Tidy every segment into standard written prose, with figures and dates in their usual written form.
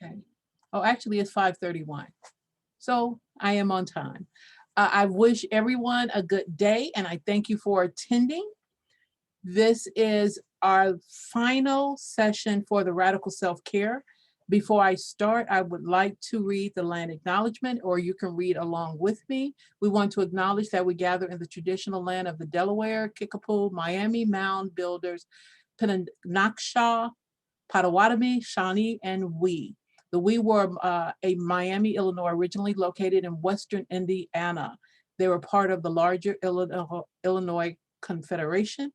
Okay. Oh, actually, it's 5:31. So I am on time. I wish everyone a good day, and I thank you for attending. This is our final session for the Radical Self-Care. Before I start, I would like to read the land acknowledgement, or you can read along with me. We want to acknowledge that we gather in the traditional land of the Delaware, Kickapoo, Miami, Mound Builders, Penobscot, Potawatomi, Shawnee, and we. The we were a Miami, Illinois, originally located in Western Indiana. They were part of the larger Illinois Confederation.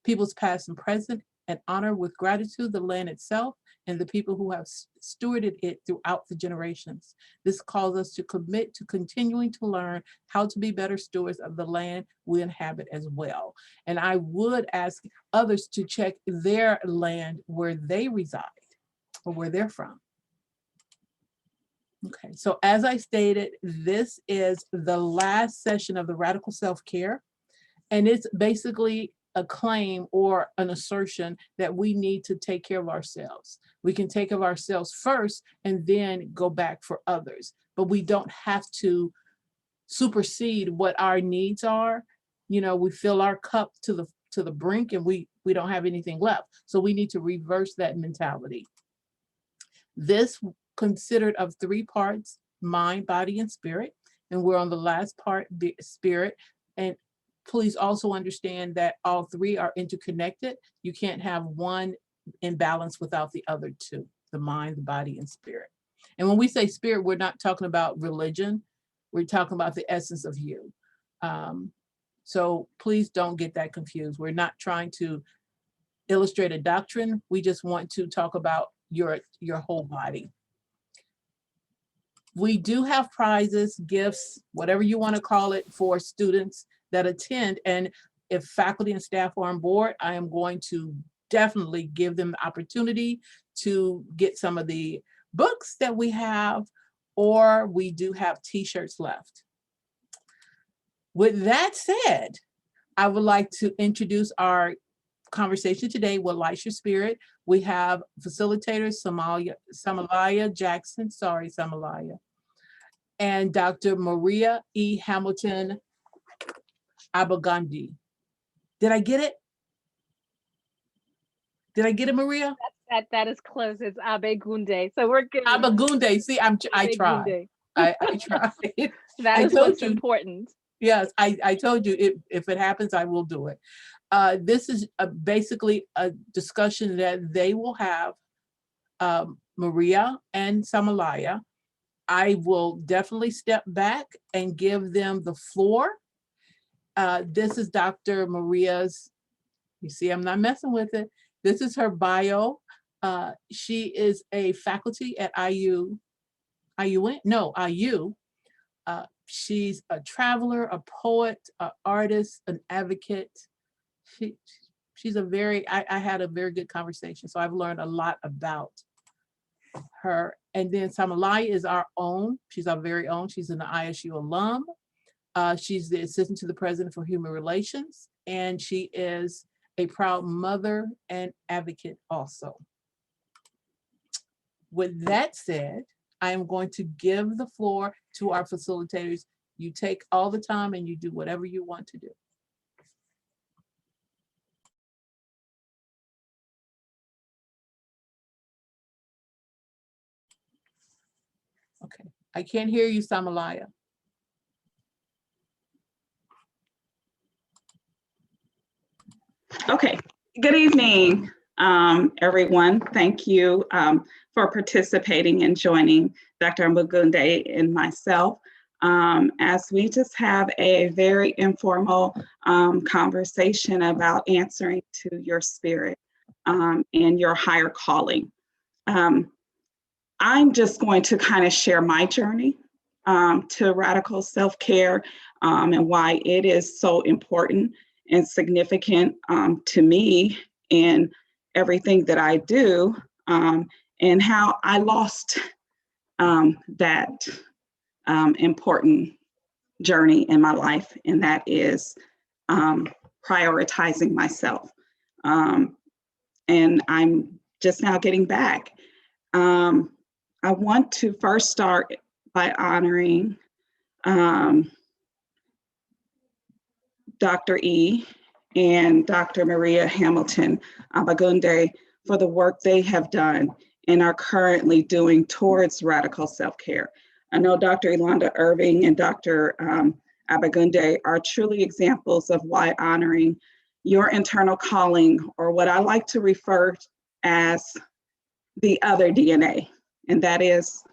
Peoples past and present, and honor with gratitude the land itself and the people who have stewarded it throughout the generations. This calls us to commit to continuing to learn how to be better stewards of the land we inhabit as well. And I would ask others to check their land where they reside or where they're from. Okay, so as I stated, this is the last session of the Radical Self-Care, and it's basically a claim or an assertion that we need to take care of ourselves. We can take care of ourselves first and then go back for others, but we don't have to supersede what our needs are. You know, we fill our cup to the brink and we don't have anything left. So we need to reverse that mentality. This considered of three parts: mind, body, and spirit. And we're on the last part, spirit. And please also understand that all three are interconnected. You can't have one in balance without the other two: the mind, the body, and spirit. And when we say spirit, we're not talking about religion. We're talking about the essence of you. So please don't get that confused. We're not trying to illustrate a doctrine. We just want to talk about your whole body. We do have prizes, gifts, whatever you want to call it, for students that attend. And if faculty and staff are on board, I am going to definitely give them the opportunity to get some of the books that we have, or we do have t-shirts left. With that said, I would like to introduce our conversation today with Light Your Spirit. We have facilitators Sumalayo Jackson, Sumalayo, and Dr. Maria E. Hamilton Abegunde. Did I get it? Did I get it, Maria? That is close. It's Abegunde, so we're good. Abegunde. See, I tried. I tried. That is what's important. Yes, I told you if it happens, I will do it. This is basically a discussion that they will have, Maria and Sumalayo. I will definitely step back and give them the floor. This is Dr. Maria's, you see, I'm not messing with it. This is her bio. She is a faculty at IU. She's a traveler, a poet, an artist, an advocate. She's a very, I had a very good conversation, so I've learned a lot about her. And then Sumalayo is our own. She's our very own. She's an ISU alum. She's the assistant to the president for human relations, and she is a proud mother and advocate also. With that said, I am going to give the floor to our facilitators. You take all the time and you do whatever you want to do. Okay, I can't hear you, Sumalayo. Okay, good evening, everyone. Thank you for participating and joining Dr. Abegunde and myself as we just have a very informal conversation about answering to your spirit and your higher calling. I'm just going to kind of share my journey to radical self-care and why it is so important and significant to me in everything that I do, and how I lost that important journey in my life, and that is prioritizing myself. And I'm just now getting back. I want to first start by honoring Dr. E and Dr. Maria Hamilton Abegunde for the work they have done and are currently doing towards radical self-care. I know Dr. Yolanda Irving and Dr. Abegunde are truly examples of why honoring your internal calling, or what I like to refer as the other DNA, and that is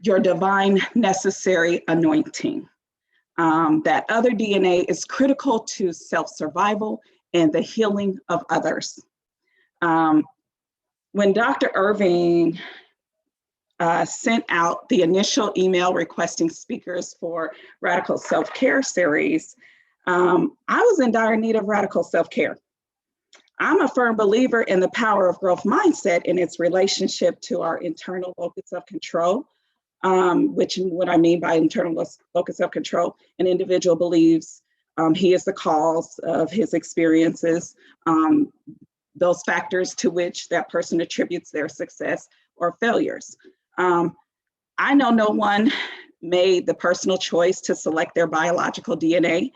your divine necessary anointing. That other DNA is critical to self-survival and the healing of others. When Dr. Irving sent out the initial email requesting speakers for Radical Self-Care series, I was in dire need of radical self-care. I'm a firm believer in the power of growth mindset and its relationship to our internal locus of control, which what I mean by internal locus of control, an individual believes he is the cause of his experiences, those factors to which that person attributes their success or failures. I know no one made the personal choice to select their biological DNA.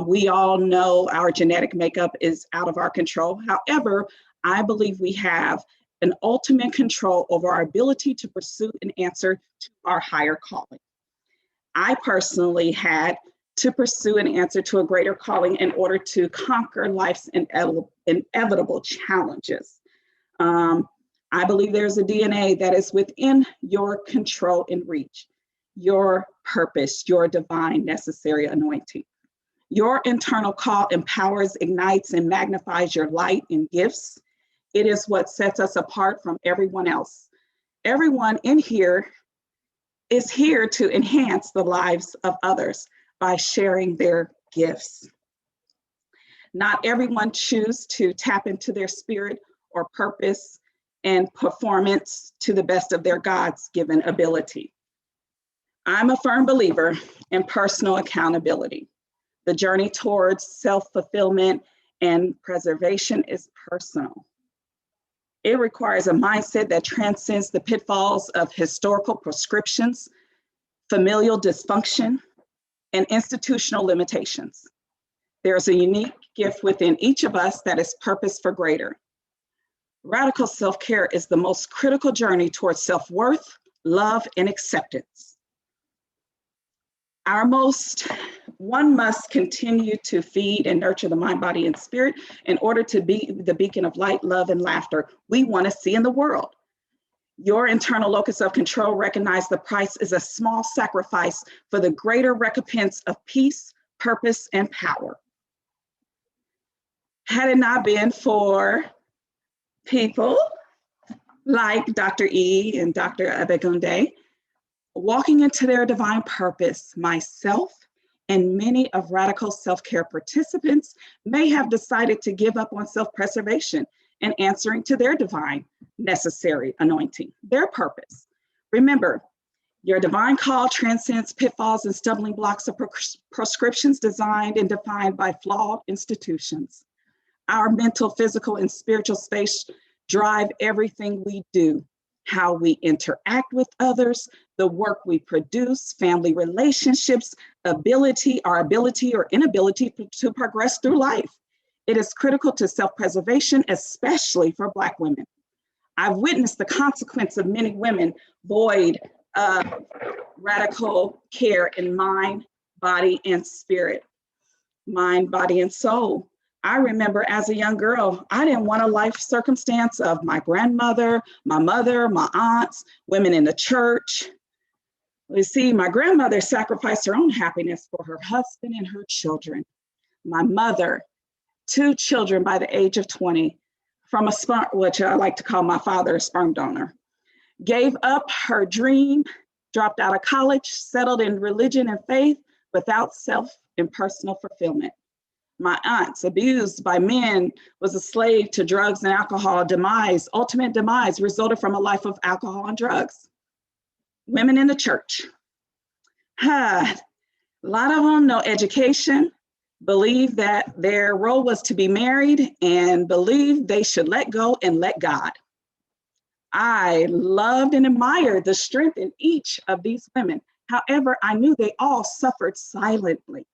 We all know our genetic makeup is out of our control. However, I believe we have an ultimate control over our ability to pursue an answer to our higher calling. I personally had to pursue an answer to a greater calling in order to conquer life's inevitable challenges. I believe there's a DNA that is within your control and reach, your purpose, your divine necessary anointing. Your internal call empowers, ignites, and magnifies your light and gifts. It is what sets us apart from everyone else. Everyone in here is here to enhance the lives of others by sharing their gifts. Not everyone chooses to tap into their spirit or purpose and performance to the best of their God's given ability. I'm a firm believer in personal accountability. The journey towards self-fulfillment and preservation is personal. It requires a mindset that transcends the pitfalls of historical prescriptions, familial dysfunction, and institutional limitations. There's a unique gift within each of us that is purpose for greater. Radical self-care is the most critical journey towards self-worth, love, and acceptance. One must continue to feed and nurture the mind, body, and spirit in order to be the beacon of light, love, and laughter we want to see in the world. Your internal locus of control recognize the price is a small sacrifice for the greater recompense of peace, purpose, and power. Had it not been for people like Dr. E and Dr. Abegunde, walking into their divine purpose, myself and many of radical self-care participants may have decided to give up on self-preservation and answering to their divine necessary anointing, their purpose. Remember, your divine call transcends pitfalls and stumbling blocks of prescriptions designed and defined by flawed institutions. Our mental, physical, and spiritual space drive everything we do, how we interact with others, the work we produce, family relationships, our ability or inability to progress through life. It is critical to self-preservation, especially for Black women. I've witnessed the consequence of many women void of radical care in mind, body, and spirit, mind, body, and soul. I remember as a young girl, I didn't want a life circumstance of my grandmother, my mother, my aunts, women in the church. You see, my grandmother sacrificed her own happiness for her husband and her children. My mother, 2 children by the age of 20, from a sperm, which I like to call my father a sperm donor, gave up her dream, dropped out of college, settled in religion and faith without self and personal fulfillment. My aunts, abused by men, was a slave to drugs and alcohol. Ultimate demise resulted from a life of alcohol and drugs. Women in the church. A lot of them, no education, believed that their role was to be married and believed they should let go and let God. I loved and admired the strength in each of these women. However, I knew they all suffered silently.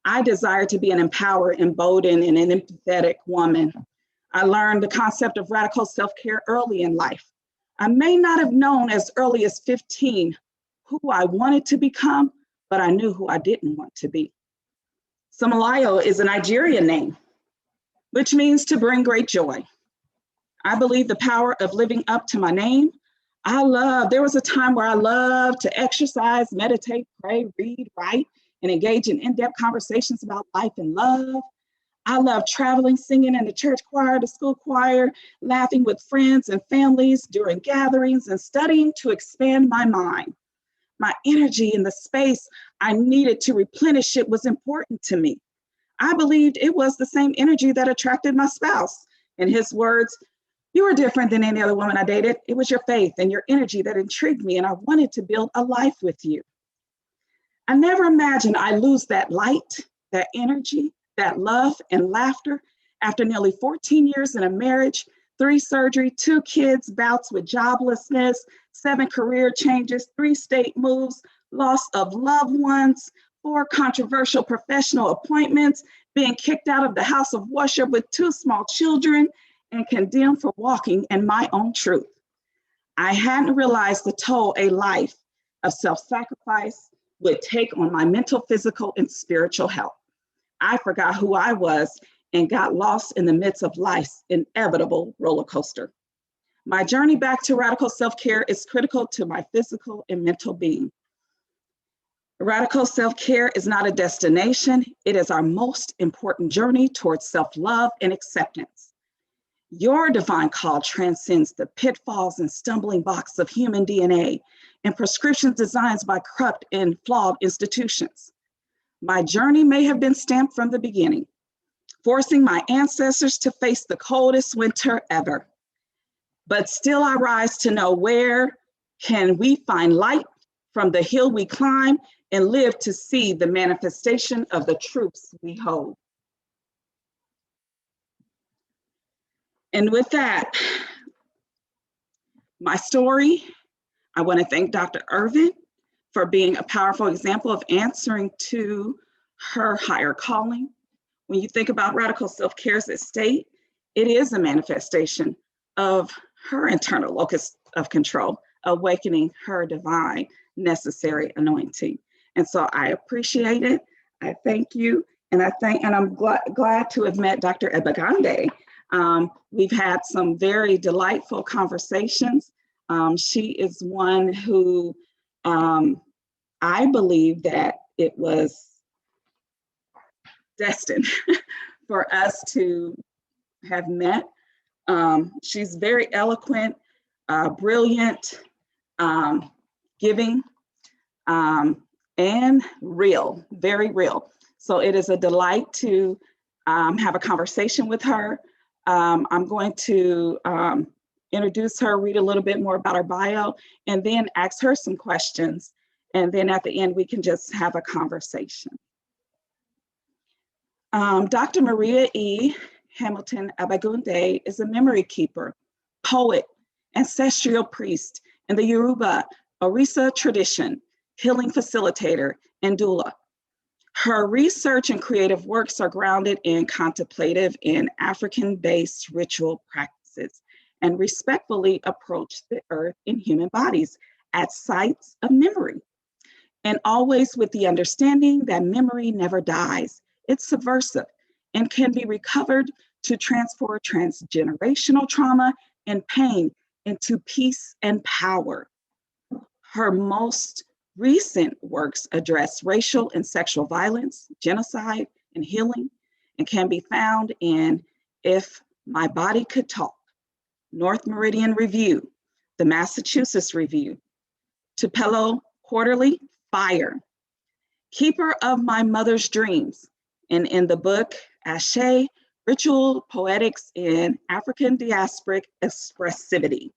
I desired to be an empowered, emboldened, and an empathetic woman. I learned the concept of radical self-care early in life. I may not have known as early as 15 who I wanted to become, but I knew who I didn't want to be. Sumalayo is a Nigerian name, which means to bring great joy. I believe the power of living up to my name. There was a time where I loved to exercise, meditate, pray, read, write, and engage in in-depth conversations about life and love. I love traveling, singing in the church choir, the school choir, laughing with friends and families during gatherings, and studying to expand my mind. My energy in the space I needed to replenish it was important to me. I believed it was the same energy that attracted my spouse. In his words, "You were different than any other woman I dated. It was your faith and your energy that intrigued me, and I wanted to build a life with you." I never imagined I'd lose that light, that energy, that love and laughter after nearly 14 years in a marriage, 3 surgeries, 2 kids, bouts with joblessness, 7 career changes, 3 state moves, loss of loved ones, 4 controversial professional appointments, being kicked out of the house of worship with 2 small children, and condemned for walking in my own truth. I hadn't realized the toll a life of self-sacrifice would take on my mental, physical, and spiritual health. I forgot who I was and got lost in the midst of life's inevitable roller coaster. My journey back to radical self-care is critical to my physical and mental being. Radical self-care is not a destination. It is our most important journey towards self-love and acceptance. Your divine call transcends the pitfalls and stumbling blocks of human DNA and prescriptions designed by corrupt and flawed institutions. My journey may have been stamped from the beginning, forcing my ancestors to face the coldest winter ever. But still I rise to know, where can we find light from the hill we climb and live to see the manifestation of the truths we hold. And with that, my story, I want to thank Dr. Irvin for being a powerful example of answering to her higher calling. When you think about radical self-care as a state, it is a manifestation of her internal locus of control, awakening her divine necessary anointing. And so I appreciate it. I thank you. And I'm glad to have met Dr. Abegunde. We've had some very delightful conversations. She is one who I believe that it was destined for us to have met. She's very eloquent, brilliant, giving, and real, very real. So it is a delight to have a conversation with her. I'm going to introduce her, read a little bit more about her bio, and then ask her some questions. And then at the end, we can just have a conversation. Dr. Maria E. Hamilton Abegunde is a memory keeper, poet, ancestral priest in the Yoruba Orisa tradition, healing facilitator, and doula. Her research and creative works are grounded in contemplative and African-based ritual practices and respectfully approach the earth and human bodies at sites of memory. And always with the understanding that memory never dies. It's subversive and can be recovered to transfer transgenerational trauma and pain into peace and power. Her most recent works address racial and sexual violence, genocide, and healing, and can be found in If My Body Could Talk, North Meridian Review, the Massachusetts Review, Tupelo Quarterly, Fire, Keeper of My Mother's Dreams, and in the book, Ashe, Ritual Poetics in African Diasporic Expressivity.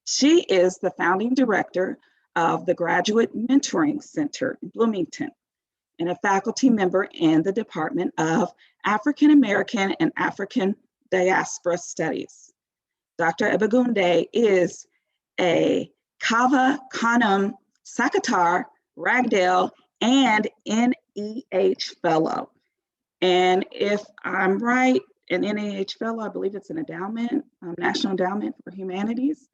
She is the founding director of the Graduate Mentoring Center in Bloomington and a faculty member in the Department of African American and African Diaspora Studies. Dr. Abegunde is a Kava Kanam Sakatar Ragdale and NEH Fellow. And if I'm right, an NEH Fellow, I believe it's an endowment, National Endowment for Humanities.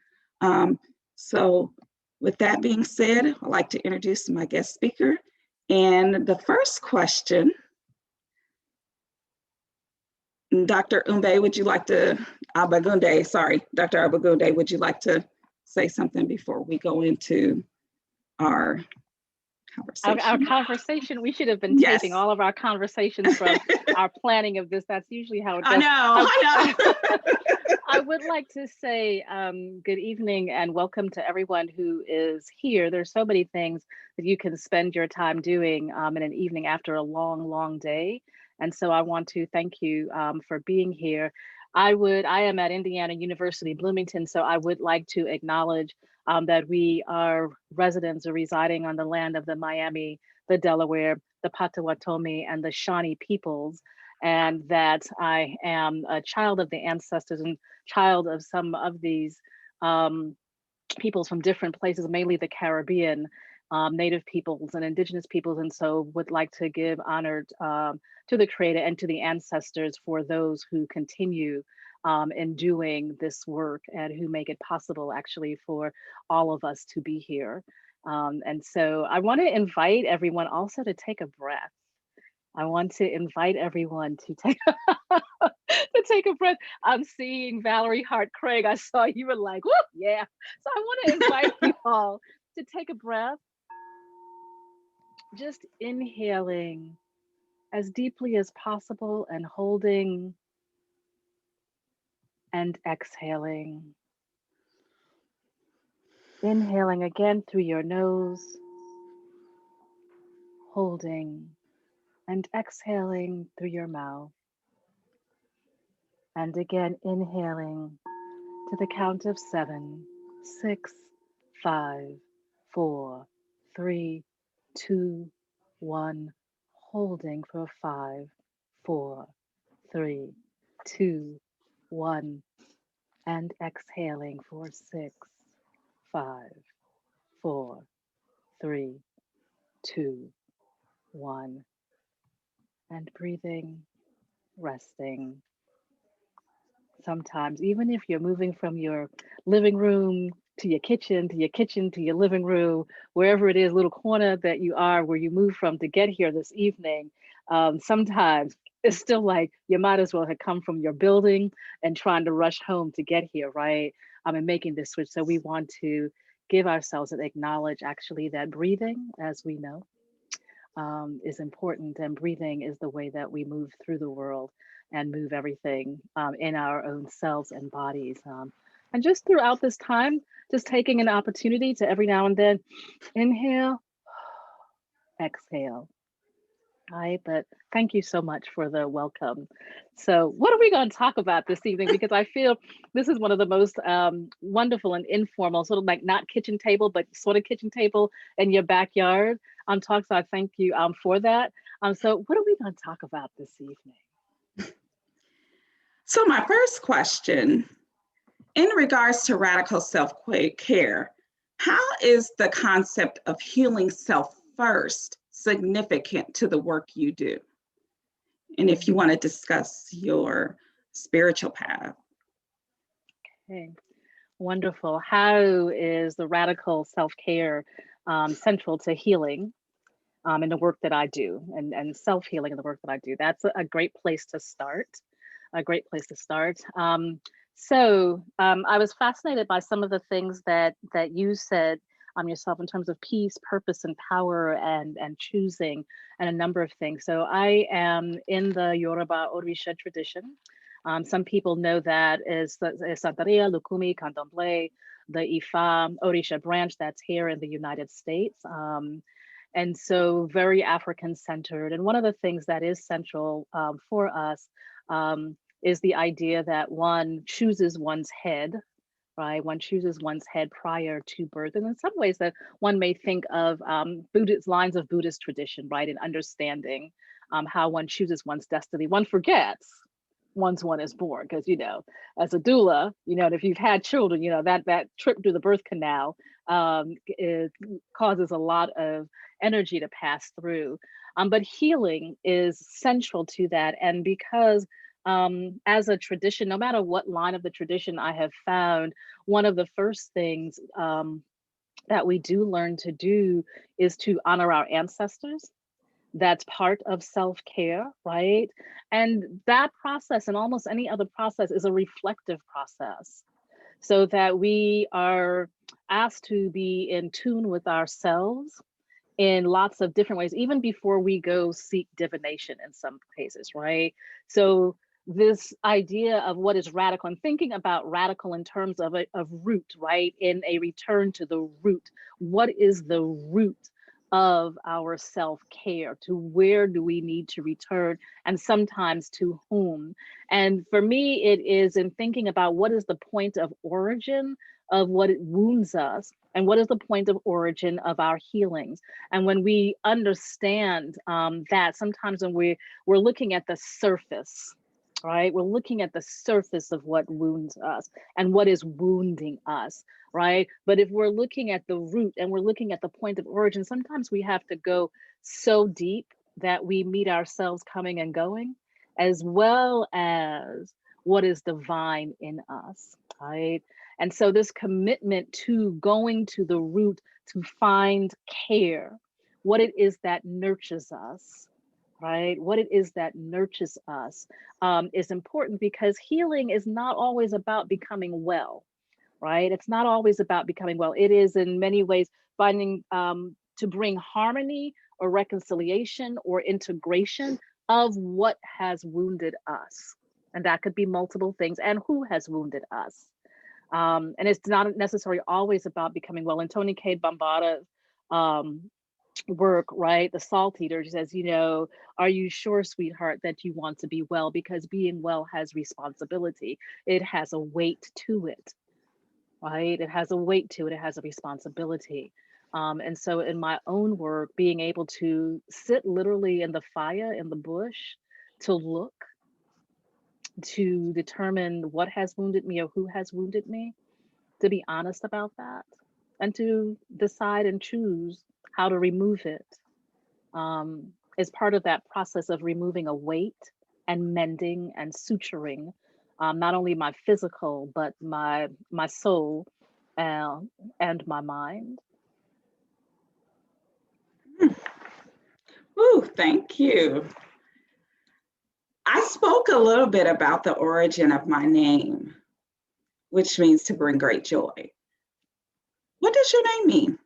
So with that being said, I'd like to introduce my guest speaker. And the first question, Dr. Abegunde, would you like to, Dr. Abegunde, would you like to say something before we go into our conversation? Our conversation, we should have been Yes. taping all of our conversations from our planning of this. That's usually how it goes. I know. I would like to say good evening and welcome to everyone who is here. There's so many things that you can spend your time doing in an evening after a long, long day. And so I want to thank you for being here. I am at Indiana University, Bloomington, so I would like to acknowledge that we are residents or residing on the land of the Miami, the Delaware, the Potawatomi, and the Shawnee peoples, and that I am a child of the ancestors and child of some of these peoples from different places, mainly the Caribbean, Native peoples and indigenous peoples, and so would like to give honor to the Creator and to the ancestors for those who continue in doing this work and who make it possible actually for all of us to be here. And so I want to invite everyone also to take a breath. I want to invite everyone to take to take a breath. I'm seeing Valerie Hart Craig. I saw you were like, whoop, yeah. So I want to invite you all to take a breath. Just inhaling as deeply as possible and holding and exhaling. Inhaling again through your nose, holding and exhaling through your mouth. And again, inhaling to the count of 7, 6, 5, 4, 3, 2, 1. Holding for 5, 4, 3, 2, 1. And exhaling for 6, 5, 4, 3, 2, 1. And breathing, resting. Sometimes, even if you're moving from your living room to your kitchen, to your kitchen, to your living room, wherever it is, little corner that you are, where you move from to get here this evening, sometimes it's still like you might as well have come from your building and trying to rush home to get here, right? And making this switch. So we want to give ourselves and acknowledge actually that breathing, as we know, is important, and breathing is the way that we move through the world and move everything in our own selves and bodies. And just throughout this time, just taking an opportunity to every now and then inhale, exhale. All right, but thank you so much for the welcome. So what are we going to talk about this evening? Because I feel this is one of the most wonderful and informal, sort of like not kitchen table, but sort of kitchen table in your backyard talks. So I thank you for that. So what are we going to talk about this evening? So my first question, in regards to radical self-care, how is the concept of healing self first significant to the work you do? And if you want to discuss your spiritual path. Okay, wonderful. How is the radical self-care central to healing in the work that I do, and self-healing in the work that I do? That's a great place to start. A great place to start. So I was fascinated by some of the things that you said yourself in terms of peace, purpose, and power, and choosing, and a number of things. So I am in the Yoruba Orisha tradition. Some people know that as Santeria, Lukumi, Candomblé, the Ifa Orisha branch that's here in the United States. And so very African-centered. And one of the things that is central for us is the idea that one chooses one's head, right? One chooses one's head prior to birth. And in some ways that one may think of Buddhist lines of Buddhist tradition, right? And understanding how one chooses one's destiny. One forgets once one is born, because as a doula, and if you've had children, that trip through the birth canal, it causes a lot of energy to pass through. But healing is central to that, and because as a tradition, no matter what line of the tradition I have found, one of the first things that we do learn to do is to honor our ancestors. That's part of self-care, right? And that process, and almost any other process, is a reflective process, so that we are asked to be in tune with ourselves in lots of different ways, even before we go seek divination in some cases, right? So this idea of what is radical, and thinking about radical in terms of root, right? In a return to the root. What is the root of our self-care? To where do we need to return, and sometimes to whom? And for me, it is in thinking about what is the point of origin of what it wounds us, and what is the point of origin of our healings. And when we understand that, sometimes when we're looking at the surface, right? We're looking at the surface of what wounds us and what is wounding us, right? But if we're looking at the root and we're looking at the point of origin, sometimes we have to go so deep that we meet ourselves coming and going, as well as what is divine in us, right? And so this commitment to going to the root to find care, what it is that nurtures us, right? What it is that nurtures us is important, because healing is not always about becoming well, right? It's not always about becoming well. It is in many ways finding to bring harmony or reconciliation or integration of what has wounded us. And that could be multiple things, and who has wounded us. And it's not necessarily always about becoming well. And Tony K. Bambada's work, right? The Salteaters says, are you sure, sweetheart, that you want to be well? Because being well has responsibility. It has a weight to it, right? It has a weight to it. It has a responsibility. And so in my own work, being able to sit literally in the fire, in the bush, to look, to determine what has wounded me or who has wounded me, to be honest about that, and to decide and choose how to remove it, is part of that process of removing a weight and mending and suturing, not only my physical, but my soul and my mind. Ooh, thank you. I spoke a little bit about the origin of my name, which means to bring great joy. What does your name mean?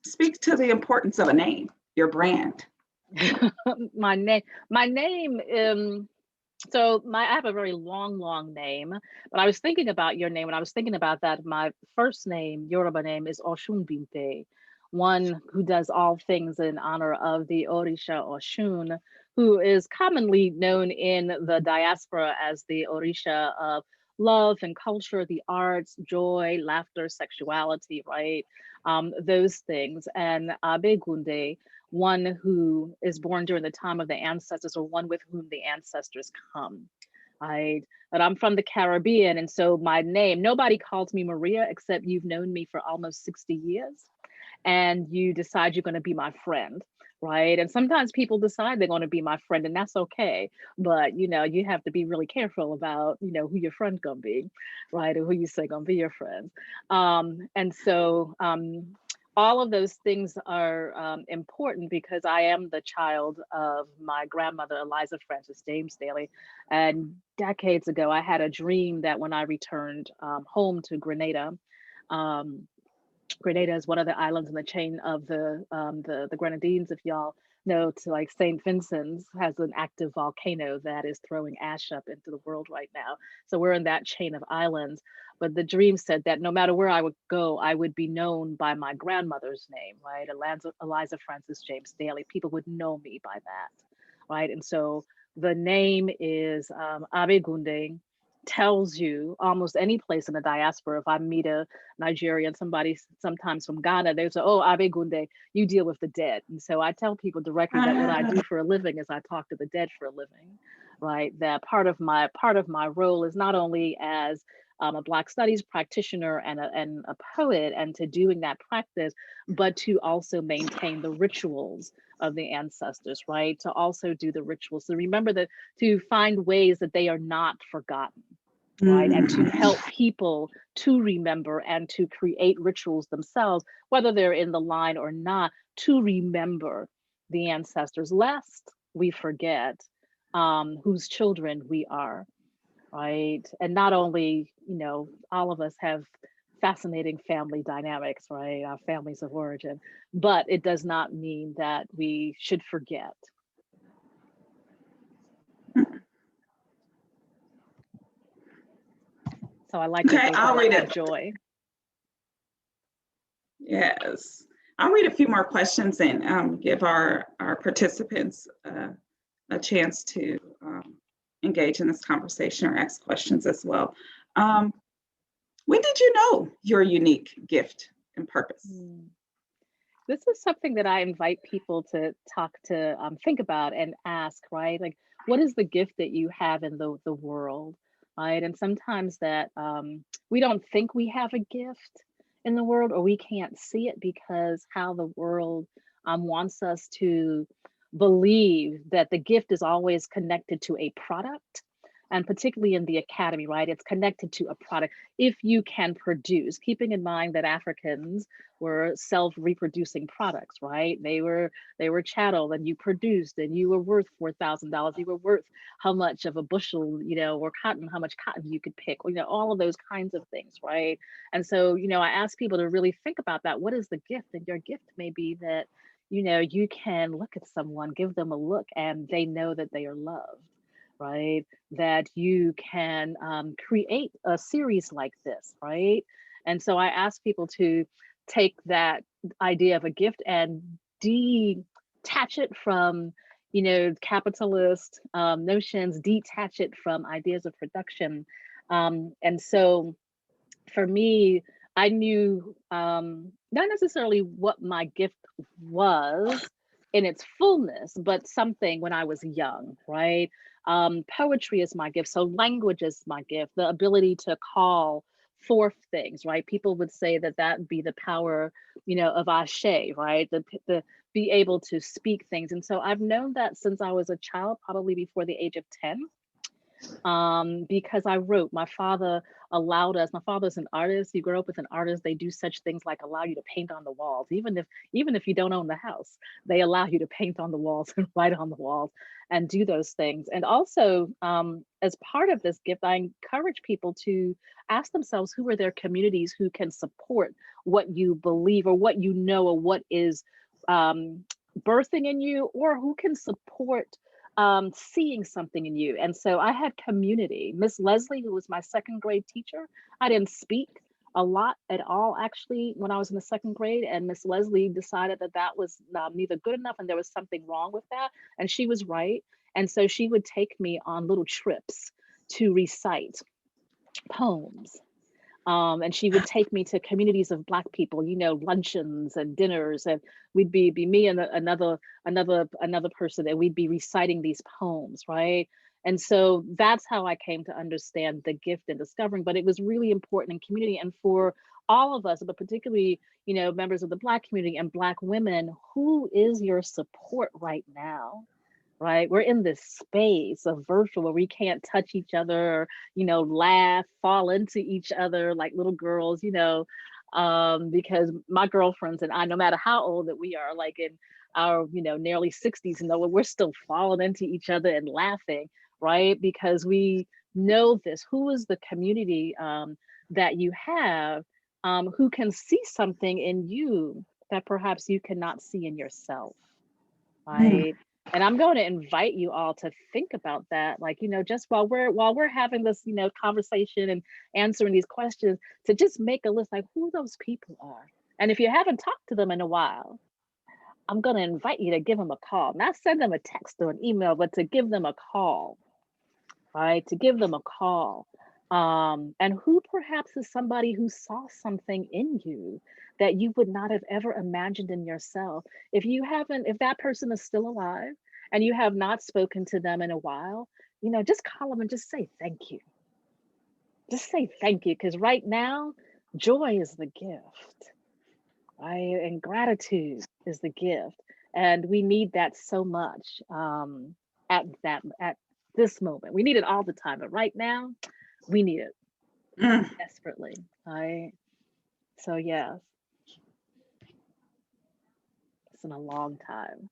Speak to the importance of a name, your brand. my name. I have a very long name, but I was thinking about your name, and I was thinking about that. My first name, Yoruba name, is Oshunbinte, one who does all things in honor of the Orisha Oshun, who is commonly known in the diaspora as the Orisha of love and culture, the arts, joy, laughter, sexuality, right? Those things. And Abegunde, one who is born during the time of the ancestors, or one with whom the ancestors come. Right? But I'm from the Caribbean, and so my name, nobody calls me Maria, except you've known me for almost 60 years, and you decide you're going to be my friend, right? And sometimes people decide they're going to be my friend, and that's okay. But you have to be really careful about who your friend's going to be, right? Or who you say going to be your friend. And so all of those things are important, because I am the child of my grandmother, Eliza Frances James Daly. And decades ago, I had a dream that when I returned home to Grenada, Grenada is one of the islands in the chain of the Grenadines, if y'all know, to like St. Vincent's has an active volcano that is throwing ash up into the world right now. So we're in that chain of islands. But the dream said that no matter where I would go, I would be known by my grandmother's name, right? Eliza Frances James Daly. People would know me by that, right? And so the name is Abegunde, tells you almost any place in the diaspora. If I meet a Nigerian, somebody sometimes from Ghana, they say, "Oh, Abegunde, you deal with the dead." And so I tell people directly that what I do for a living is I talk to the dead for a living, right? That part of my role is not only as a Black Studies practitioner and a poet, and to doing that practice, but to also maintain the rituals of the ancestors, right? To also do the rituals, to remember that, to find ways that they are not forgotten, right? And to help people to remember and to create rituals themselves, whether they're in the line or not, to remember the ancestors, lest we forget whose children we are, right? And not only, all of us have fascinating family dynamics, right? Our families of origin, but it does not mean that we should forget. So I like Okay, I'll read it. Joy. Yes, I'll read a few more questions and give our participants a chance to engage in this conversation or ask questions as well. When did you know your unique gift and purpose? This is something that I invite people to think about and ask, right? Like, what is the gift that you have in the world, right? And sometimes that we don't think we have a gift in the world, or we can't see it because how the world wants us to believe that the gift is always connected to a product. And particularly in the academy, right? It's connected to a product. If you can produce, keeping in mind that Africans were self-reproducing products, right? They were chattel, and you produced, and you were worth $4,000. You were worth how much of a bushel, or cotton, how much cotton you could pick, all of those kinds of things, right? And so, I ask people to really think about that. What is the gift? And your gift may be that, you can look at someone, give them a look, and they know that they are loved, right? That you can create a series like this, right? And so I ask people to take that idea of a gift and detach it from, capitalist notions, detach it from ideas of production. And so for me, I knew not necessarily what my gift was in its fullness, but something when I was young, right? Poetry is my gift. So language is my gift, the ability to call forth things, right? People would say that that would be the power, of Ashe, right? The be able to speak things. And so I've known that since I was a child, probably before the age of 10. Because I wrote. My father allowed us. My father's an artist. You grow up with an artist, they do such things like allow you to paint on the walls, even if you don't own the house, they allow you to paint on the walls and write on the walls and do those things. And also, as part of this gift, I encourage people to ask themselves who are their communities who can support what you believe or what or what is birthing in you, or who can support seeing something in you. And so I had community. Miss Leslie, who was my second grade teacher, I didn't speak a lot at all, actually, when I was in the second grade. And Miss Leslie decided that that was neither good enough and there was something wrong with that. And she was right. And so she would take me on little trips to recite poems. And she would take me to communities of Black people, luncheons and dinners, and we'd be me and another person, and we'd be reciting these poems, right? And so that's how I came to understand the gift and discovering. But it was really important in community, and for all of us, but particularly, members of the Black community and Black women, who is your support right now? Right? We're in this space of virtual where we can't touch each other, laugh, fall into each other like little girls, because my girlfriends and I, no matter how old that we are, like in our, nearly 60s, we're still falling into each other and laughing, right? Because we know this. Who is the community that you have who can see something in you that perhaps you cannot see in yourself, right? And I'm going to invite you all to think about that, like, just while we're having this, conversation and answering these questions, to just make a list like who those people are. And if you haven't talked to them in a while, I'm going to invite you to give them a call, not send them a text or an email, but to give them a call, right? To give them a call. And who perhaps is somebody who saw something in you that you would not have ever imagined in yourself. If that person is still alive and you have not spoken to them in a while, just call them and just say thank you. Just say thank you, because right now, joy is the gift, right? And gratitude is the gift. And we need that so much at this moment. We need it all the time, but right now, we need it desperately, right? So yes, it's been a long time.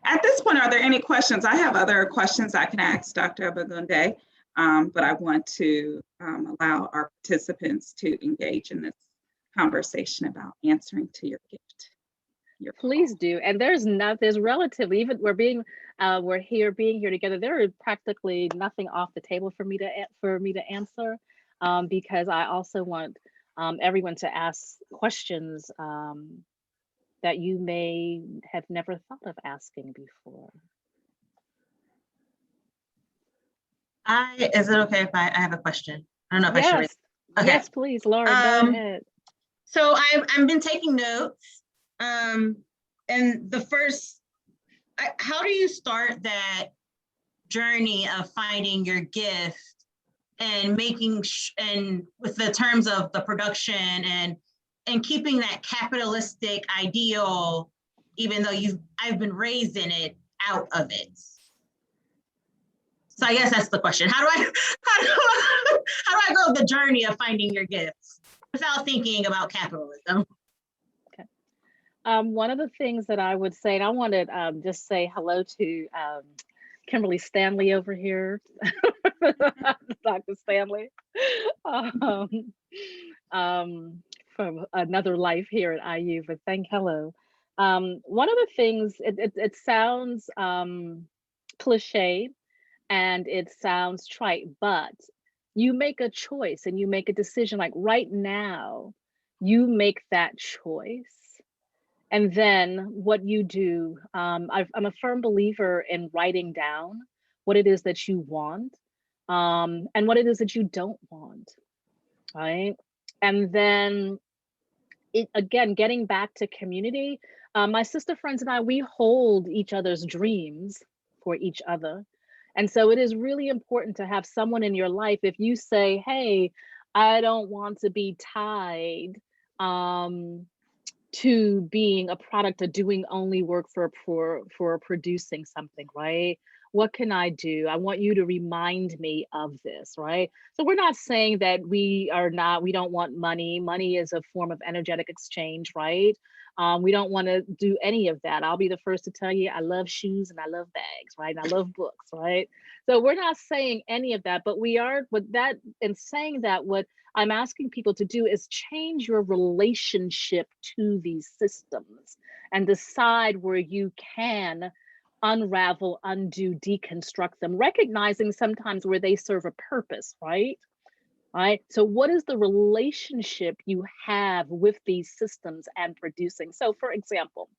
At this point, are there any questions? I have other questions I can ask Dr. Abegunde, but I want to allow our participants to engage in this conversation about answering to your gift. Please do. And there's relatively, even being here together, there is practically nothing off the table for me to answer, because I also want everyone to ask questions that you may have never thought of asking before. Is it okay if I have a question? I don't know if I should read. Okay. Yes, please, Lauren, go ahead. So I've been taking notes. And the first, how do you start that journey of finding your gift and and with the terms of the production and keeping that capitalistic ideal, even though I've been raised in it, out of it? So I guess that's the question. How do I go the journey of finding your gifts without thinking about capitalism? Okay. One of the things that I would say, and I want to just say hello to Kimberly Stanley over here, Dr. Stanley, from another life here at IU, but hello. One of the things, it sounds cliche and it sounds trite, but you make a choice and you make a decision, like right now, you make that choice. And then what you do, I'm a firm believer in writing down what it is that you want and what it is that you don't want, right? And then again, getting back to community, my sister friends and I, we hold each other's dreams for each other. And so it is really important to have someone in your life. If you say, hey, I don't want to be tied to being a product of doing only work for producing something, right? What can I do? I want you to remind me of this, right? So we're not saying that we don't want money. Money is a form of energetic exchange, right? We don't want to do any of that. I'll be the first to tell you, I love shoes and I love bags, right? And I love books, right? So we're not saying any of that, but we are with that, in saying that, what I'm asking people to do is change your relationship to these systems and decide where you can unravel, undo, deconstruct them, recognizing sometimes where they serve a purpose, right? Right. So what is the relationship you have with these systems and producing? So for example,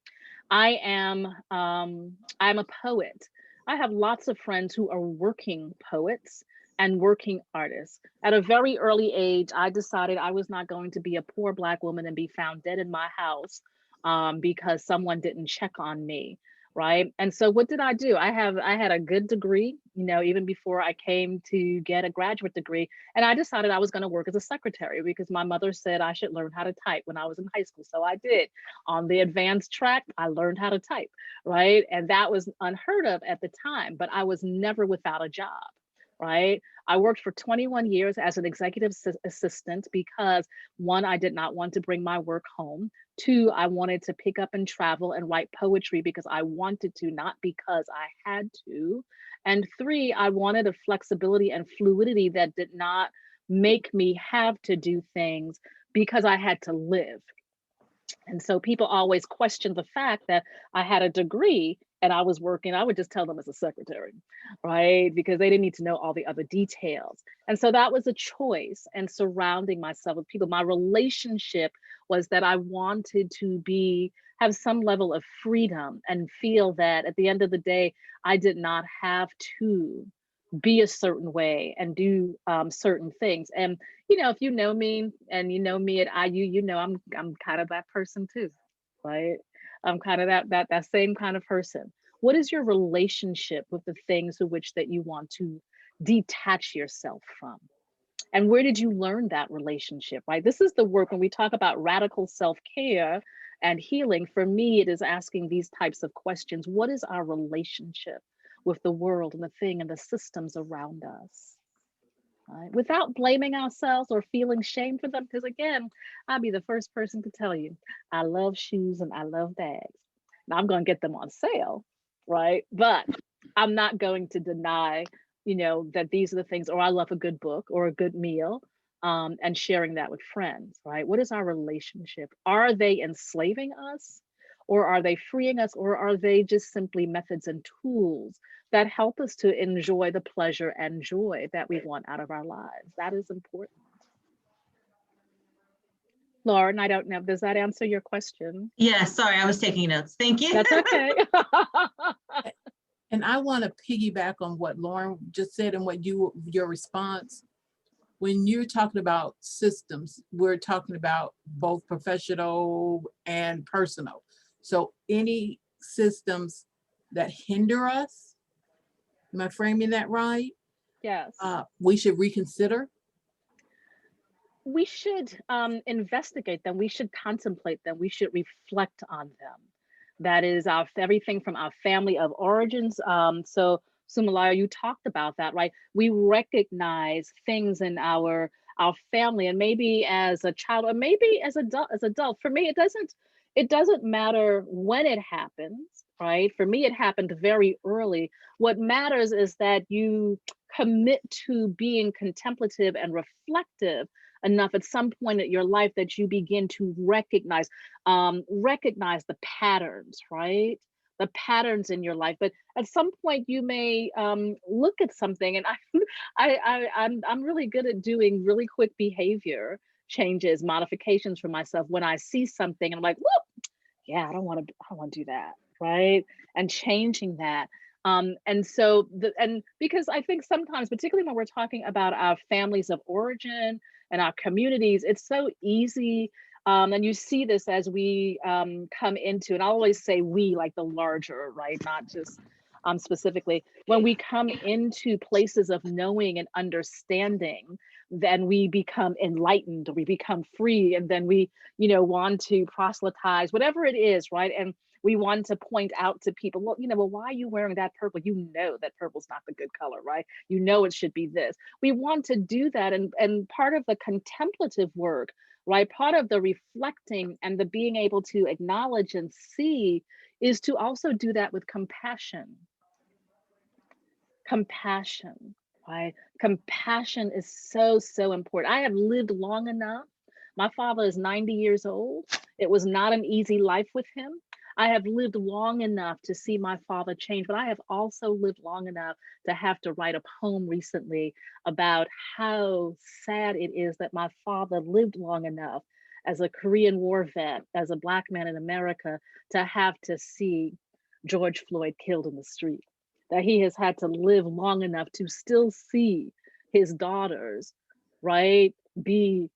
I'm a poet. I have lots of friends who are working poets and working artists. At a very early age, I decided I was not going to be a poor Black woman and be found dead in my house because someone didn't check on me. Right. And so what did I do? I had a good degree, even before I came to get a graduate degree. And I decided I was going to work as a secretary because my mother said I should learn how to type when I was in high school. So I did. On the advanced track, I learned how to type. Right. And that was unheard of at the time, but I was never without a job. Right. I worked for 21 years as an executive assistant because, one, I did not want to bring my work home. Two, I wanted to pick up and travel and write poetry because I wanted to, not because I had to. And three, I wanted a flexibility and fluidity that did not make me have to do things because I had to live. And so people always question the fact that I had a degree and I was working. I would just tell them as a secretary, right? Because they didn't need to know all the other details. And so that was a choice, and surrounding myself with people. My relationship was that I wanted to have some level of freedom and feel that at the end of the day, I did not have to be a certain way and do certain things. And if you know me and you know me at IU, I'm kind of that person too, right? I'm kind of that same kind of person. What is your relationship with the things of which that you want to detach yourself from? And where did you learn that relationship, right? This is the work when we talk about radical self-care and healing. For me, it is asking these types of questions. What is our relationship with the world and the thing and the systems around us? Right? Without blaming ourselves or feeling shame for them. Because again, I'll be the first person to tell you, I love shoes and I love bags. Now I'm going to get them on sale, right? But I'm not going to deny, that these are the things, or I love a good book or a good meal, and sharing that with friends, right? What is our relationship? Are they enslaving us? Or are they freeing us? Or are they just simply methods and tools that help us to enjoy the pleasure and joy that we want out of our lives? That is important. Lauren, I don't know, does that answer your question? Yeah, sorry, I was taking notes. Thank you. That's okay. And I want to piggyback on what Lauren just said and what your response. When you're talking about systems, we're talking about both professional and personal. So any systems that hinder us, am I framing that right? Yes. We should reconsider. We should investigate them. We should contemplate them. We should reflect on them. That is everything from our family of origins. So Sumalayo, you talked about that, right? We recognize things in our family, and maybe as a child, or maybe as adult. For me, it doesn't matter when it happens, right? For me, it happened very early. What matters is that you commit to being contemplative and reflective enough at some point in your life that you begin to recognize the patterns, right? The patterns in your life. But at some point you may look at something, and I'm really good at doing really quick behavior changes, modifications for myself when I see something and I'm like, whoop, yeah, I don't want to do that, right? And changing that. And so because I think sometimes, particularly when we're talking about our families of origin and our communities, it's so easy. And you see this as we come into, and I always say we, like the larger, right? Not just specifically, when we come into places of knowing and understanding, then we become enlightened, or we become free, and then we, want to proselytize, whatever it is, right? And we want to point out to people, well, why are you wearing that purple? You know that purple's not the good color, right? You know it should be this. We want to do that, and part of the contemplative work, right? Part of the reflecting and the being able to acknowledge and see is to also do that with compassion. Compassion, right? Compassion is so, so important. I have lived long enough. My father is 90 years old. It was not an easy life with him. I have lived long enough to see my father change, but I have also lived long enough to have to write a poem recently about how sad it is that my father lived long enough as a Korean War vet, as a Black man in America, to have to see George Floyd killed in the street. That he has had to live long enough to still see his daughters, right, be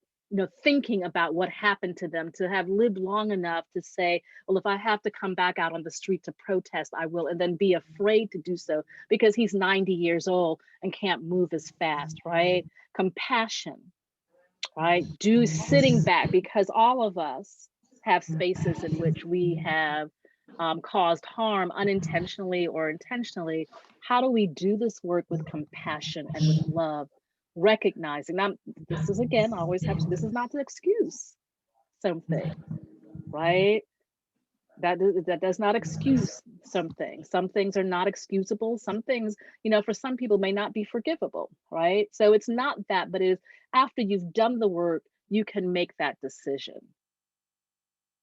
thinking about what happened to them, to have lived long enough to say, well, if I have to come back out on the street to protest, I will, and then be afraid to do so because he's 90 years old and can't move as fast, right? Compassion, right? Sitting back, because all of us have spaces in which we have caused harm unintentionally or intentionally. How do we do this work with compassion and with love? Recognizing that this is, again, I always have to, this is not to excuse something, right? That does not excuse something. Some things are not excusable. Some things, for some people may not be forgivable, right? So it's not that, but it is after you've done the work, you can make that decision,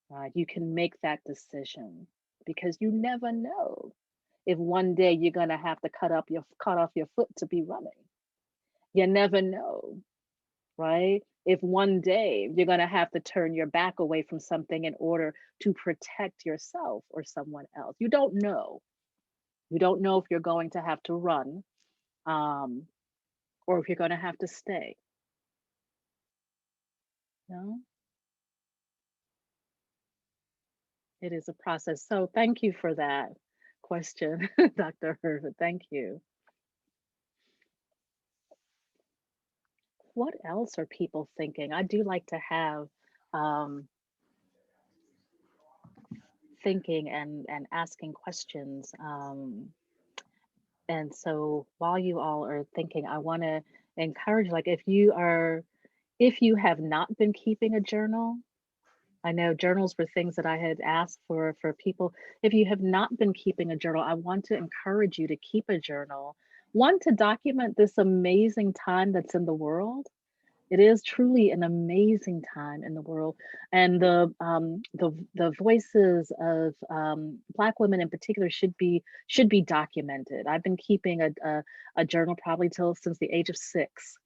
right? You can make that decision because you never know if one day you're going to have to cut off your foot to be running. You never know, right? if one day you're going to have to turn your back away from something in order to protect yourself or someone else. You don't know. You don't know if you're going to have to run, or if you're going to have to stay. No, it is a process. So thank you for that question, Dr. Herbert. Thank you. What else are people thinking? I do like to have thinking and asking questions. And so while you all are thinking, I want to encourage, like, if you have not been keeping a journal, I know journals were things that I had asked for people. If you have not been keeping a journal, I want to encourage you to keep a journal. One, to document this amazing time that's in the world. It is truly an amazing time in the world, and the voices of Black women in particular should be documented. I've been keeping a journal probably since the age of 6,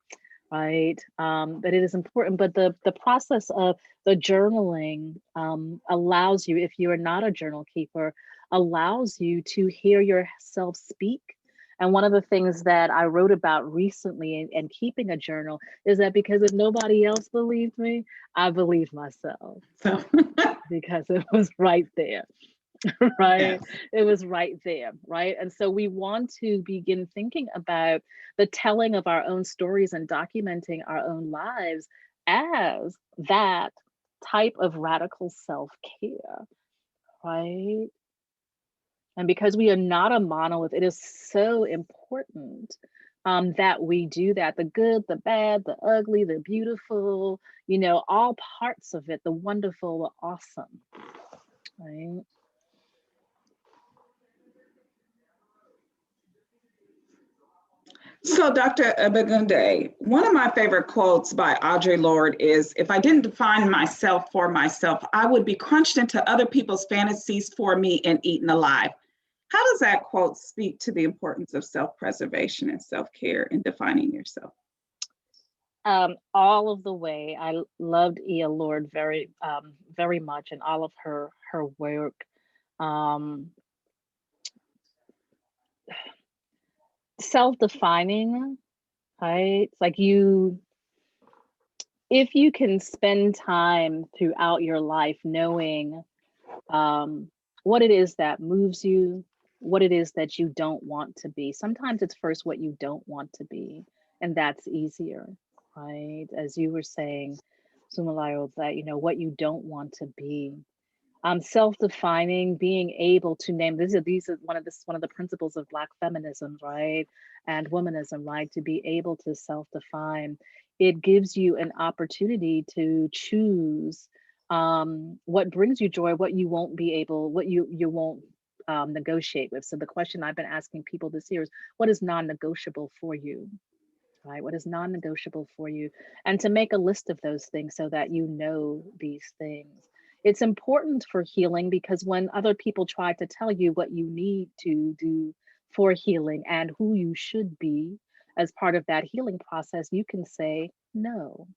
right? But it is important. But the process of the journaling allows you, if you are not a journal keeper, allows you to hear yourself speak. And one of the things that I wrote about recently in keeping a journal is that because if nobody else believed me, I believed myself. So Because it was right there, right? yes. It was right there, right? And so we want to begin thinking about the telling of our own stories and documenting our own lives as that type of radical self-care, right? And because we are not a monolith, it is so important that we do that. The good, the bad, the ugly, the beautiful, all parts of it, the wonderful, the awesome, right? So, Dr. Abegunde, one of my favorite quotes by Audre Lorde is, "If I didn't define myself for myself, I would be crunched into other people's fantasies for me and eaten alive." How does that quote speak to the importance of self-preservation and self-care in defining yourself? All of the way. I loved Ia Lord very, very much, and all of her work. Um, Self-defining, right? It's like if you can spend time throughout your life knowing what it is that moves you, what it is that you don't want to be. Sometimes it's first what you don't want to be, and that's easier, right? As you were saying, Sumalayo, that what you don't want to be. Self-defining, being able to name, these are one of the principles of Black feminism, right? And womanism, right? To be able to self-define. It gives you an opportunity to choose what brings you joy, what you won't be able, what you won't negotiate with. So the question I've been asking people this year is, what is non-negotiable for you? Right? What is non-negotiable for you? And to make a list of those things so that you know these things. It's important for healing, because when other people try to tell you what you need to do for healing and who you should be as part of that healing process, you can say no,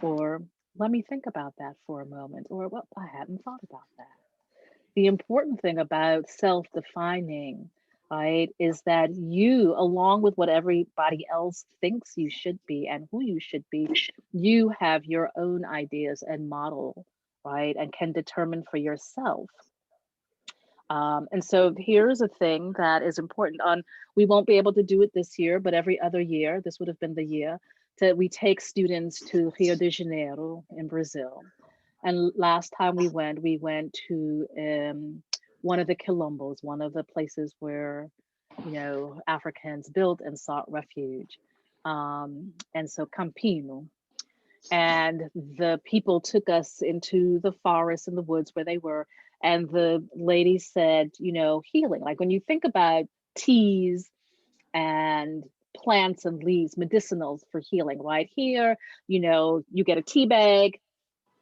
or let me think about that for a moment, or well, I hadn't thought about that. The important thing about self-defining, right, is that you, along with what everybody else thinks you should be and who you should be, you have your own ideas and model, right, and can determine for yourself. And so here's a thing that is important. We won't be able to do it this year, but every other year, this would have been the year, we take students to Rio de Janeiro in Brazil. And last time we went to one of the quilombos, one of the places where, Africans built and sought refuge. And so Campino. And the people took us into the forest and the woods where they were. And the lady said, healing. Like when you think about teas and plants and leaves, medicinals for healing, right? Here, you get a tea bag,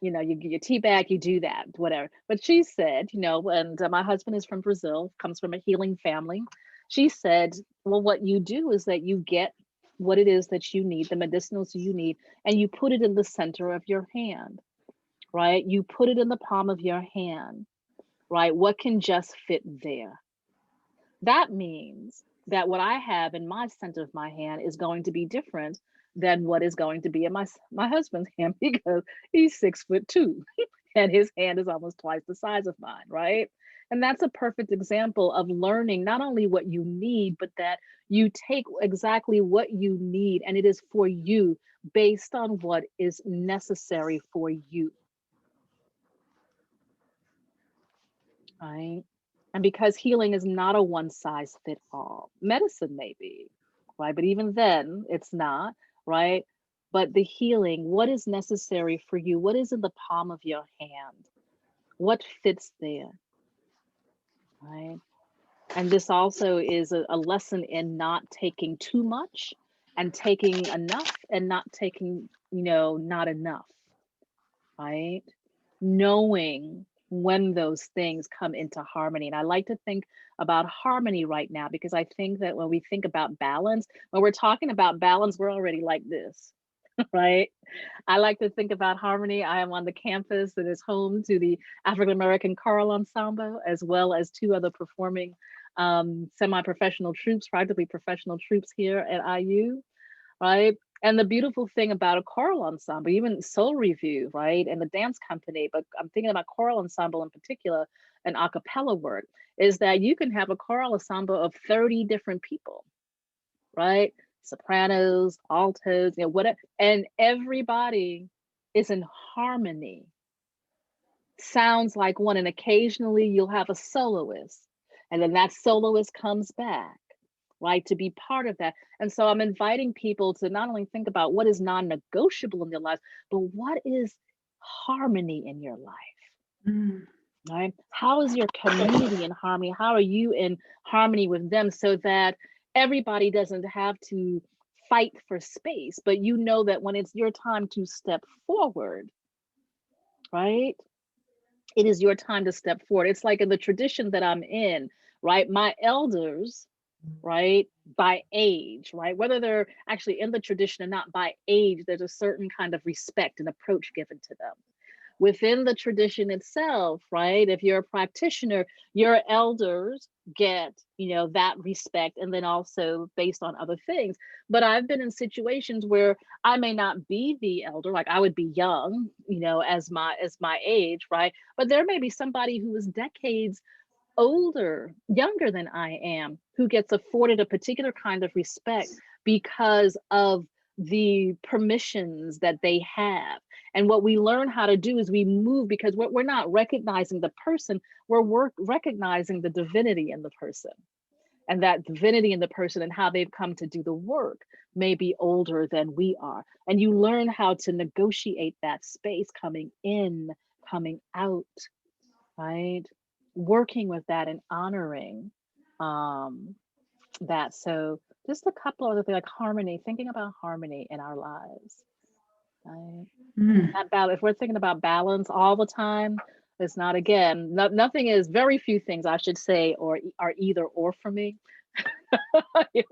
you get your tea bag, you do that, whatever. But she said, and my husband is from Brazil, comes from a healing family. She said, well, what you do is that you get what it is that you need, the medicinals you need, and you put it in the center of your hand, right? You put it in the palm of your hand, right? What can just fit there? That means that what I have in my center of my hand is going to be different than what is going to be in my husband's hand, because he's 6'2" and his hand is almost twice the size of mine, right? And that's a perfect example of learning not only what you need, but that you take exactly what you need and it is for you based on what is necessary for you. Right? And because healing is not a one size fit all, medicine may be, right? But even then, it's not, right? But the healing, what is necessary for you? What is in the palm of your hand? What fits there, right? And this also is a lesson in not taking too much and taking enough and not taking, not enough, right? Knowing when those things come into harmony. And I like to think about harmony right now, because I think that when we think about balance, when we're talking about balance, we're already like this, right? I like to think about harmony. I am on the campus that is home to the African American Choral Ensemble, as well as 2 other performing semi-professional troops, practically professional troops here at IU, right? And the beautiful thing about a choral ensemble, even Soul Review, right, and the dance company, but I'm thinking about choral ensemble in particular and a cappella work, is that you can have a choral ensemble of 30 different people, right? Sopranos, altos, whatever, and everybody is in harmony. Sounds like one, and occasionally you'll have a soloist, and then that soloist comes back, right, to be part of that. And so I'm inviting people to not only think about what is non-negotiable in their lives, but what is harmony in your life, right? How is your community in harmony? How are you in harmony with them, so that everybody doesn't have to fight for space, but you know that when it's your time to step forward, right? It is your time to step forward. It's like in the tradition that I'm in, right? My elders, right, by age, right, whether they're actually in the tradition or not, by age, there's a certain kind of respect and approach given to them. Within the tradition itself, right, if you're a practitioner, your elders get, that respect, and then also based on other things. But I've been in situations where I may not be the elder, like I would be young, as my age, right? But there may be somebody who is decades younger than I am, who gets afforded a particular kind of respect because of the permissions that they have. And what we learn how to do is we move, because we're not recognizing the person, we're recognizing the divinity in the person. And that divinity in the person and how they've come to do the work may be older than we are. And you learn how to negotiate that space, coming in, coming out, right? Working with that and honoring that. So just a couple other things, like harmony, thinking about harmony in our lives, right? If we're thinking about balance all the time, it's not, again, nothing is, very few things I should say are either or for me. There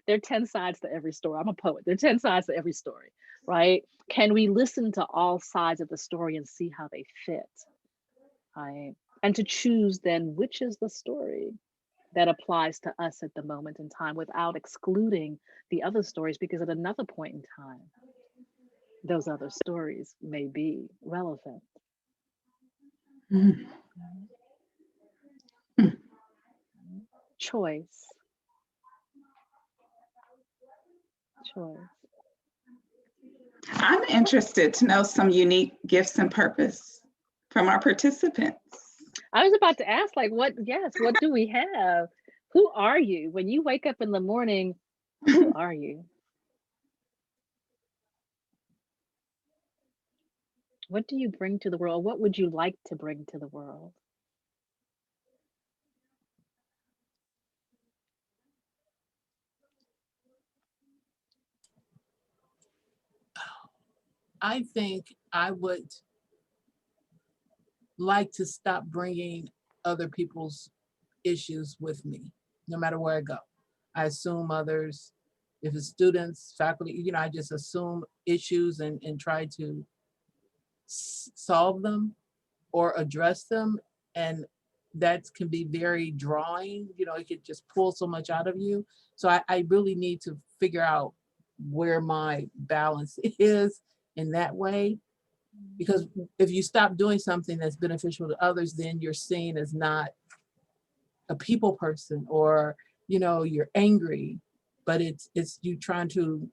are 10 sides to every story. I'm a poet. There are 10 sides to every story, right? Can we listen to all sides of the story and see how they fit, right? And to choose then which is the story that applies to us at the moment in time, without excluding the other stories, because at another point in time, those other stories may be relevant. Choice. I'm interested to know some unique gifts and purpose from our participants. I was about to ask, what do we have? Who are you? When you wake up in the morning, who are you? What do you bring to the world? What would you like to bring to the world? I think I would like to stop bringing other people's issues with me, no matter where I go. I assume others If it's students, faculty, you know, I just assume issues and try to solve them or address them. And that can be very drawing, you know, it could just pull so much out of you. So I really need to figure out where my balance is in that way. Because if you stop doing something that's beneficial to others, then you're seen as not a people person, or, you know, you're angry, but it's you trying to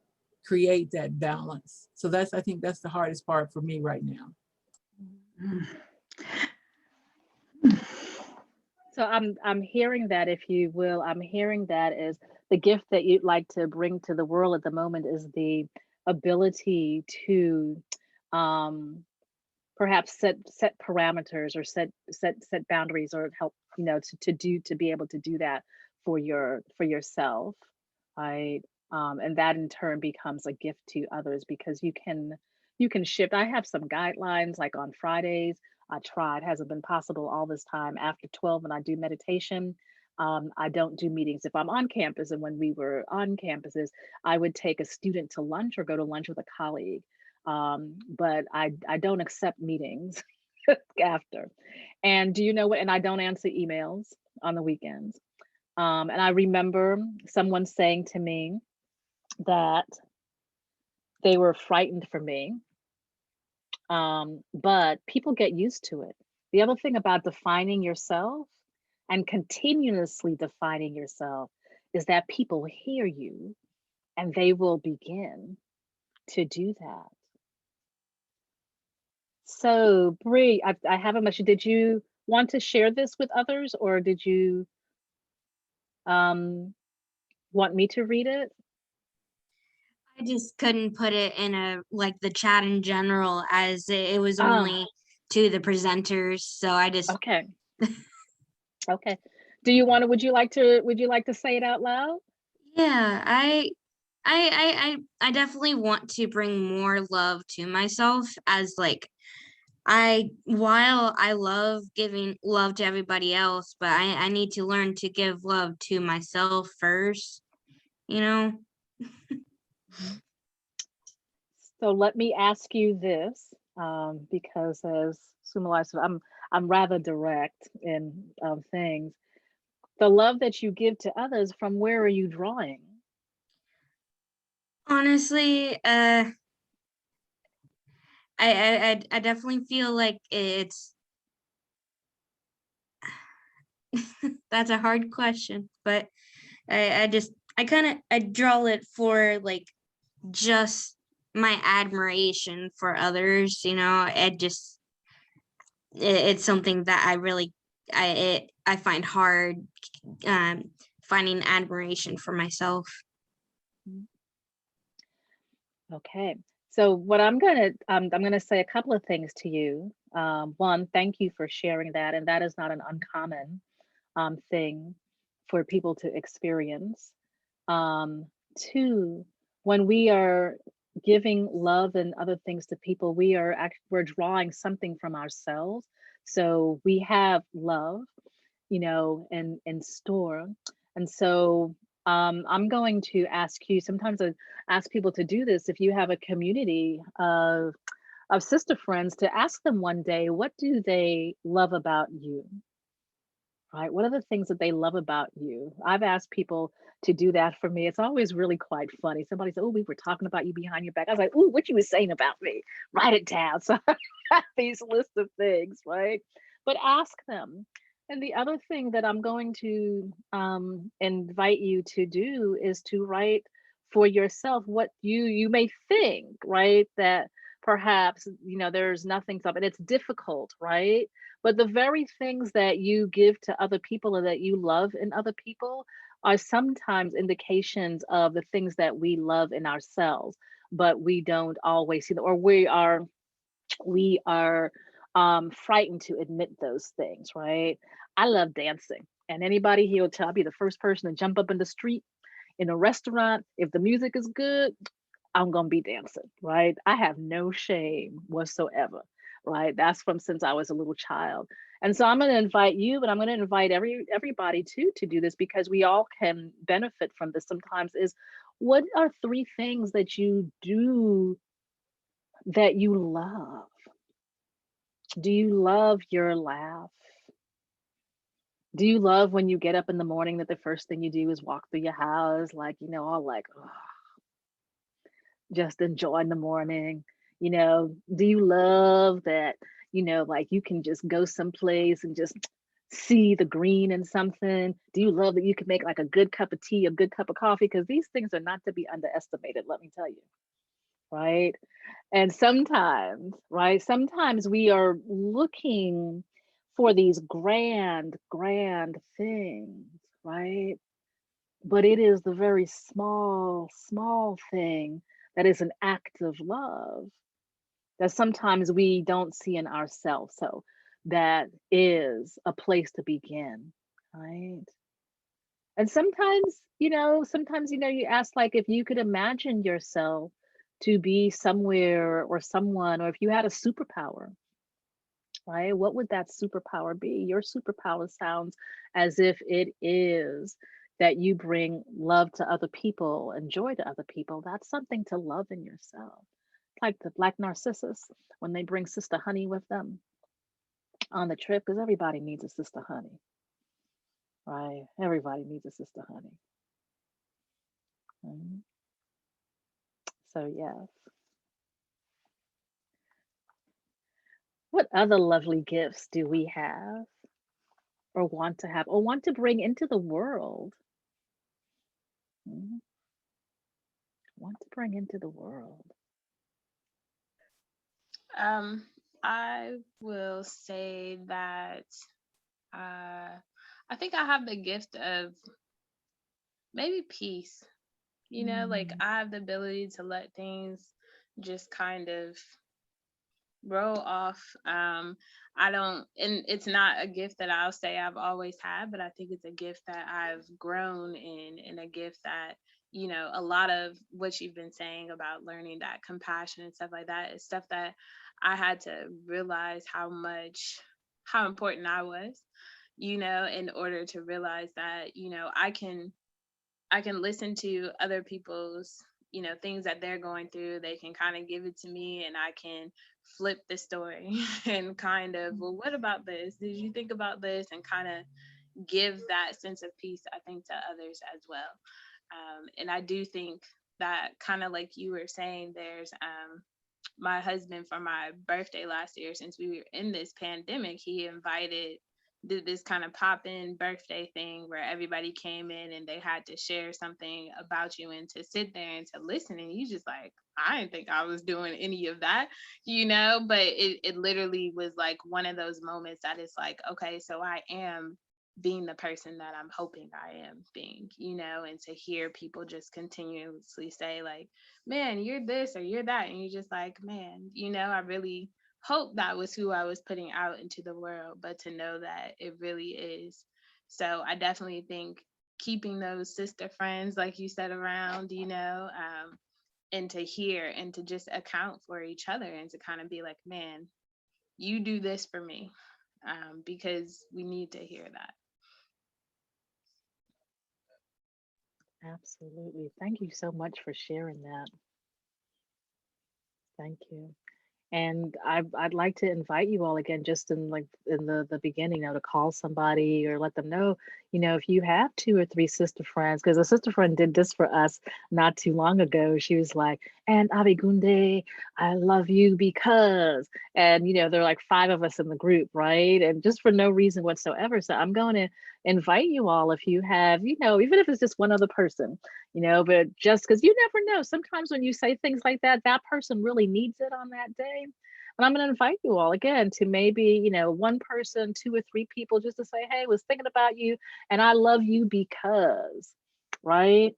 create that balance. So that's, I think that's the hardest part for me right now. So I'm hearing that, if you will, I'm hearing that is the gift that you'd like to bring to the world at the moment is the ability to um, perhaps set parameters or set boundaries, or help, you know, to be able to do that for yourself, right? And that in turn becomes a gift to others, because you can shift. I have some guidelines, like on Fridays. I tried, hasn't been possible all this time. After 12, when I do meditation, I don't do meetings. If I'm on campus, and when we were on campuses, I would take a student to lunch or go to lunch with a colleague. But I don't accept meetings after. And do you know what? And I don't answer emails on the weekends. And I remember someone saying to me that they were frightened for me. But people get used to it. The other thing about defining yourself and continuously defining yourself is that people hear you, and they will begin to do that. So, Bree, I haven't much. Did you want to share this with others, or did you um, want me to read it? I just couldn't put it in a like the chat in general, as it was Ah, only to the presenters. So I just okay. Okay. Do you want to? Would you like to say it out loud? yeah, I definitely want to bring more love to myself, as like while I love giving love to everybody else, but I need to learn to give love to myself first, you know? So let me ask you this, because as Sumalayo said, I'm rather direct in things. The love that you give to others, from where are you drawing? Honestly, I definitely feel like it's that's a hard question, but I draw it for like just my admiration for others, you know. It's something that I really I find hard, finding admiration for myself. Okay. So what I'm gonna say a couple of things to you. One, thank you for sharing that, and that is not an uncommon thing for people to experience. Um, Two, when we are giving love and other things to people, we're drawing something from ourselves. So we have love, you know, in store. And so I'm going to ask you, sometimes I ask people to do this, if you have a community of sister friends, to ask them one day, what do they love about you? Right? What are the things that they love about you? I've asked people to do that for me. It's always really quite funny. Somebody said, "Oh, we were talking about you behind your back." I was like, "Ooh, what you was saying about me? Write it down." So I have these lists of things, right? But ask them. And the other thing that I'm going to invite you to do is to write for yourself what you may think, right? That perhaps, you know, there's nothing to it. It's difficult, right? But the very things that you give to other people and that you love in other people are sometimes indications of the things that we love in ourselves, but we don't always see them, or we are frightened to admit those things, right? I love dancing, and anybody here will tell, I'll be the first person to jump up in the street in a restaurant. If the music is good, I'm gonna be dancing, right? I have no shame whatsoever. right? That's from since I was a little child. And so I'm going to invite you, but I'm going to invite everybody too to do this, because we all can benefit from this sometimes. Is what are 3 things that you do that you love? Do you love your laugh? Do you love when you get up in the morning that the first thing you do is walk through your house, like, all like, "Ugh," just enjoying the morning? Do you love that, like you can just go someplace and just see the green in something? Do you love that you can make like a good cup of tea, a good cup of coffee? Because these things are not to be underestimated, let me tell you, right? And sometimes, right, sometimes we are looking for these grand, grand things, right? But it is the very small, small thing that is an act of love that sometimes we don't see in ourselves. So that is a place to begin, right? And sometimes, you ask, like, if you could imagine yourself to be somewhere or someone, or if you had a superpower, right? What would that superpower be? Your superpower sounds as if it is that you bring love to other people and joy to other people. That's something to love in yourself. Like the Black Narcissus, when they bring Sister Honey with them on the trip, because everybody needs a Sister Honey, right? Everybody needs a Sister Honey. Mhm. So, yes. What other lovely gifts do we have, or want to have, or want to bring into the world? Mhm. Want to bring into the world? I will say that I think I have the gift of maybe peace. Like Mm. I have the ability to let things just kind of roll off. I don't, and it's not a gift that I'll say I've always had, but I think it's a gift that I've grown in, and a gift that, a lot of what you've been saying about learning that compassion and stuff like that is stuff that I had to realize how important I was, in order to realize that, I can listen to other people's, things that they're going through. They can kind of give it to me, and I can flip the story and kind of, well, what about this? Did you think about this? And kind of give that sense of peace, I think, to others as well. And I do think that, kind of like you were saying, there's my husband, for my birthday last year, since we were in this pandemic, he did this kind of pop-in birthday thing where everybody came in and they had to share something about you and to sit there and to listen. And you just like, I didn't think I was doing any of that, but it literally was like one of those moments that it's like, okay, so I am being the person that I'm hoping I am being, and to hear people just continuously say like, man, you're this or you're that. And you're just like, man, I really hope that was who I was putting out into the world, but to know that it really is. So I definitely think keeping those sister friends, like you said, around, and to hear and to just account for each other and to kind of be like, man, you do this for me, because we need to hear that. Absolutely. Thank you so much for sharing that. Thank you. And I'd like to invite you all again, just in like in the beginning, to call somebody or let them know, if you have 2 or 3 sister friends, because a sister friend did this for us not too long ago. She was like, "And Abegunde, I love you because," and there are like 5 of us in the group, right? And just for no reason whatsoever. So I'm going to invite you all, if you have, even if it's just one other person, but just because you never know, sometimes when you say things like that, that person really needs it on that day. But I'm going to invite you all again to maybe, one person, 2 or 3 people, just to say, "Hey, was thinking about you and I love you because," right?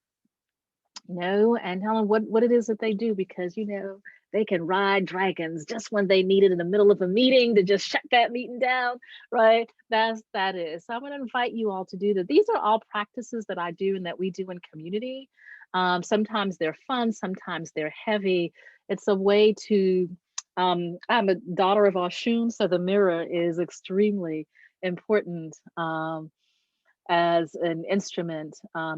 And tell them what it is that they do, because, they can ride dragons just when they need it in the middle of a meeting to just shut that meeting down, right? That is. So I'm going to invite you all to do that. These are all practices that I do and that we do in community. Sometimes they're fun, sometimes they're heavy. It's a way to I'm a daughter of Oshun, so the mirror is extremely important as an instrument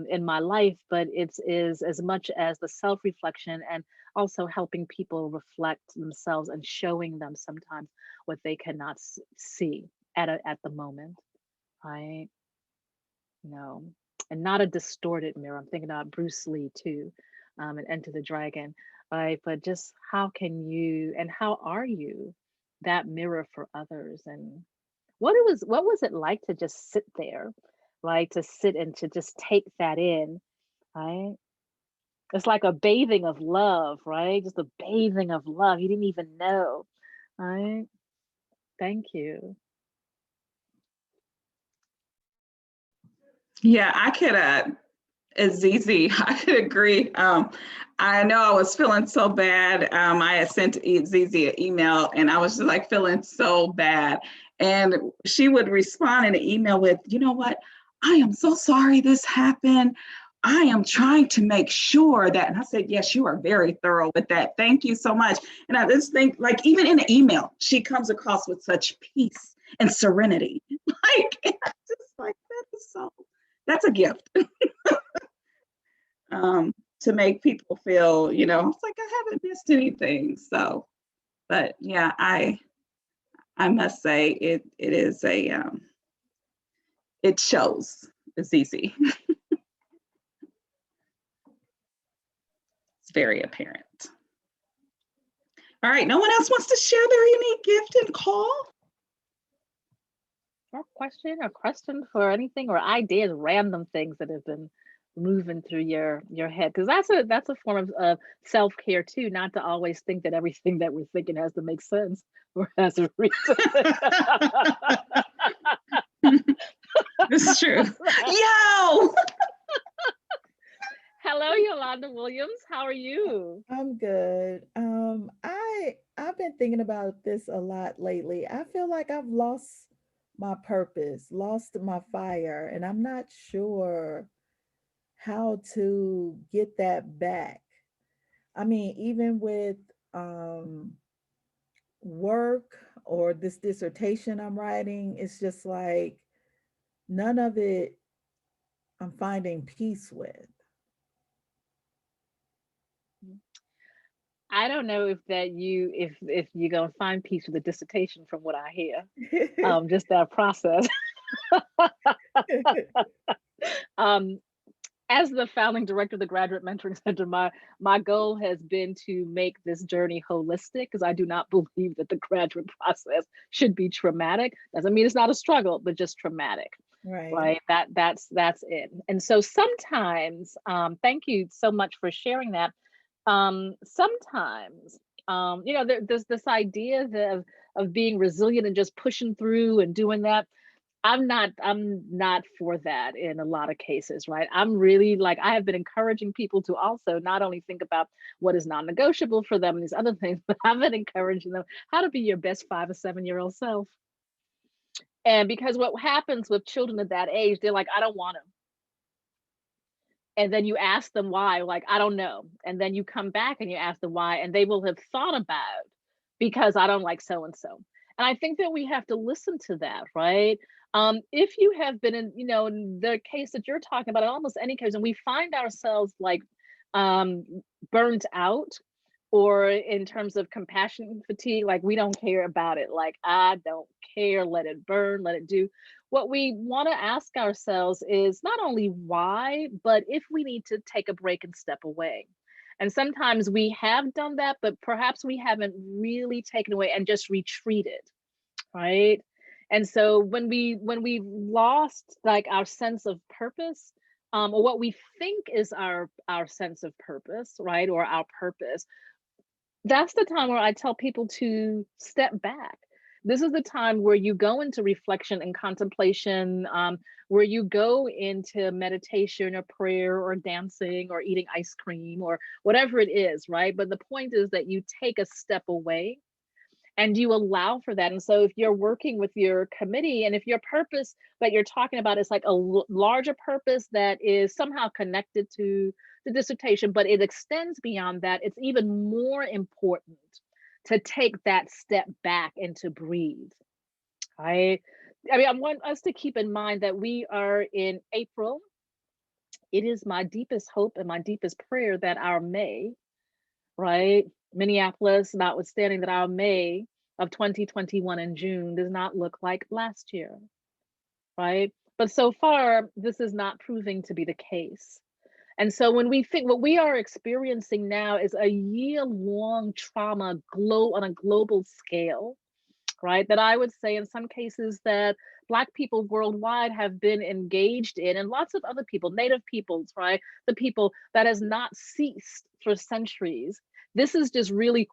in my life, but it is as much as the self-reflection and also helping people reflect themselves and showing them sometimes what they cannot see at the moment, right? You know, and not a distorted mirror. I'm thinking about Bruce Lee too, and Enter the Dragon, right? But just how can you and how are you that mirror for others? And what was it like to just sit there, like to sit and to just take that in, right? It's like a bathing of love, right? Just a bathing of love. You didn't even know, right? Thank you. Yeah, I could, Azizi, I could agree. I know I was feeling so bad. I had sent Azizi an email and I was just like feeling so bad. And she would respond in an email with, you know what? I am so sorry this happened. I am trying to make sure that, and I said, yes, you are very thorough with that. Thank you so much. And I just think, like, even in the email, she comes across with such peace and serenity. Like, and I'm just like, that's a gift. To make people feel, it's like I haven't missed anything. So, but yeah, I must say it is it shows. It's easy. It's very apparent. All right, no one else wants to share their unique gift and call? Or question for anything or ideas, random things that have been moving through your head, because that's a form of self-care too, not to always think that everything that we're thinking has to make sense or has a reason. This is true. Yo! Hello, Yolanda Williams. How are you? I'm good. I've been thinking about this a lot lately. I feel like I've lost my purpose, lost my fire, and I'm not sure how to get that back. I mean, even with work or this dissertation I'm writing, it's just like none of it I'm finding peace with. I don't know if you're gonna find peace with the dissertation from what I hear. Just that process. um, as the founding director of the Graduate Mentoring Center, my goal has been to make this journey holistic, because I do not believe that the graduate process should be traumatic. Doesn't mean it's not a struggle, but just traumatic. Right. That's it. And so sometimes, thank you so much for sharing that. Sometimes, there's this idea of being resilient and just pushing through and doing that. I'm not for that in a lot of cases, right? I'm really like, I have been encouraging people to also not only think about what is non-negotiable for them and these other things, but I've been encouraging them how to be your best 5 or 7-year-old self. And because what happens with children at that age, they're like, I don't want to. And then you ask them why, like, I don't know. And then you come back and you ask them why, and they will have thought about, because I don't like so and so. And I think that we have to listen to that, right? If you have been in the case that you're talking about, in almost any case, and we find ourselves like burnt out, or in terms of compassion fatigue, like we don't care about it, like I don't care, let it burn, let it do. What we want to ask ourselves is not only why, but if we need to take a break and step away. And sometimes we have done that, but perhaps we haven't really taken away and just retreated, right? And so when we lost like our sense of purpose, or what we think is our sense of purpose, right, or our purpose, that's the time where I tell people to step back. This is the time where you go into reflection and contemplation, where you go into meditation or prayer or dancing or eating ice cream or whatever it is, right? But the point is that you take a step away and you allow for that. And so if you're working with your committee, and if your purpose that you're talking about is like a larger purpose that is somehow connected to the dissertation, but it extends beyond that, it's even more important to take that step back and to breathe. Right? I mean, I want us to keep in mind that we are in April. It is my deepest hope and my deepest prayer that our May, right? Minneapolis, notwithstanding that our May of 2021 in June does not look like last year, right? But so far, this is not proving to be the case. And so when we think what we are experiencing now is a year-long trauma on a global scale, right? That I would say in some cases that Black people worldwide have been engaged in, and lots of other people, Native peoples, right? The people that has not ceased for centuries. This is just really,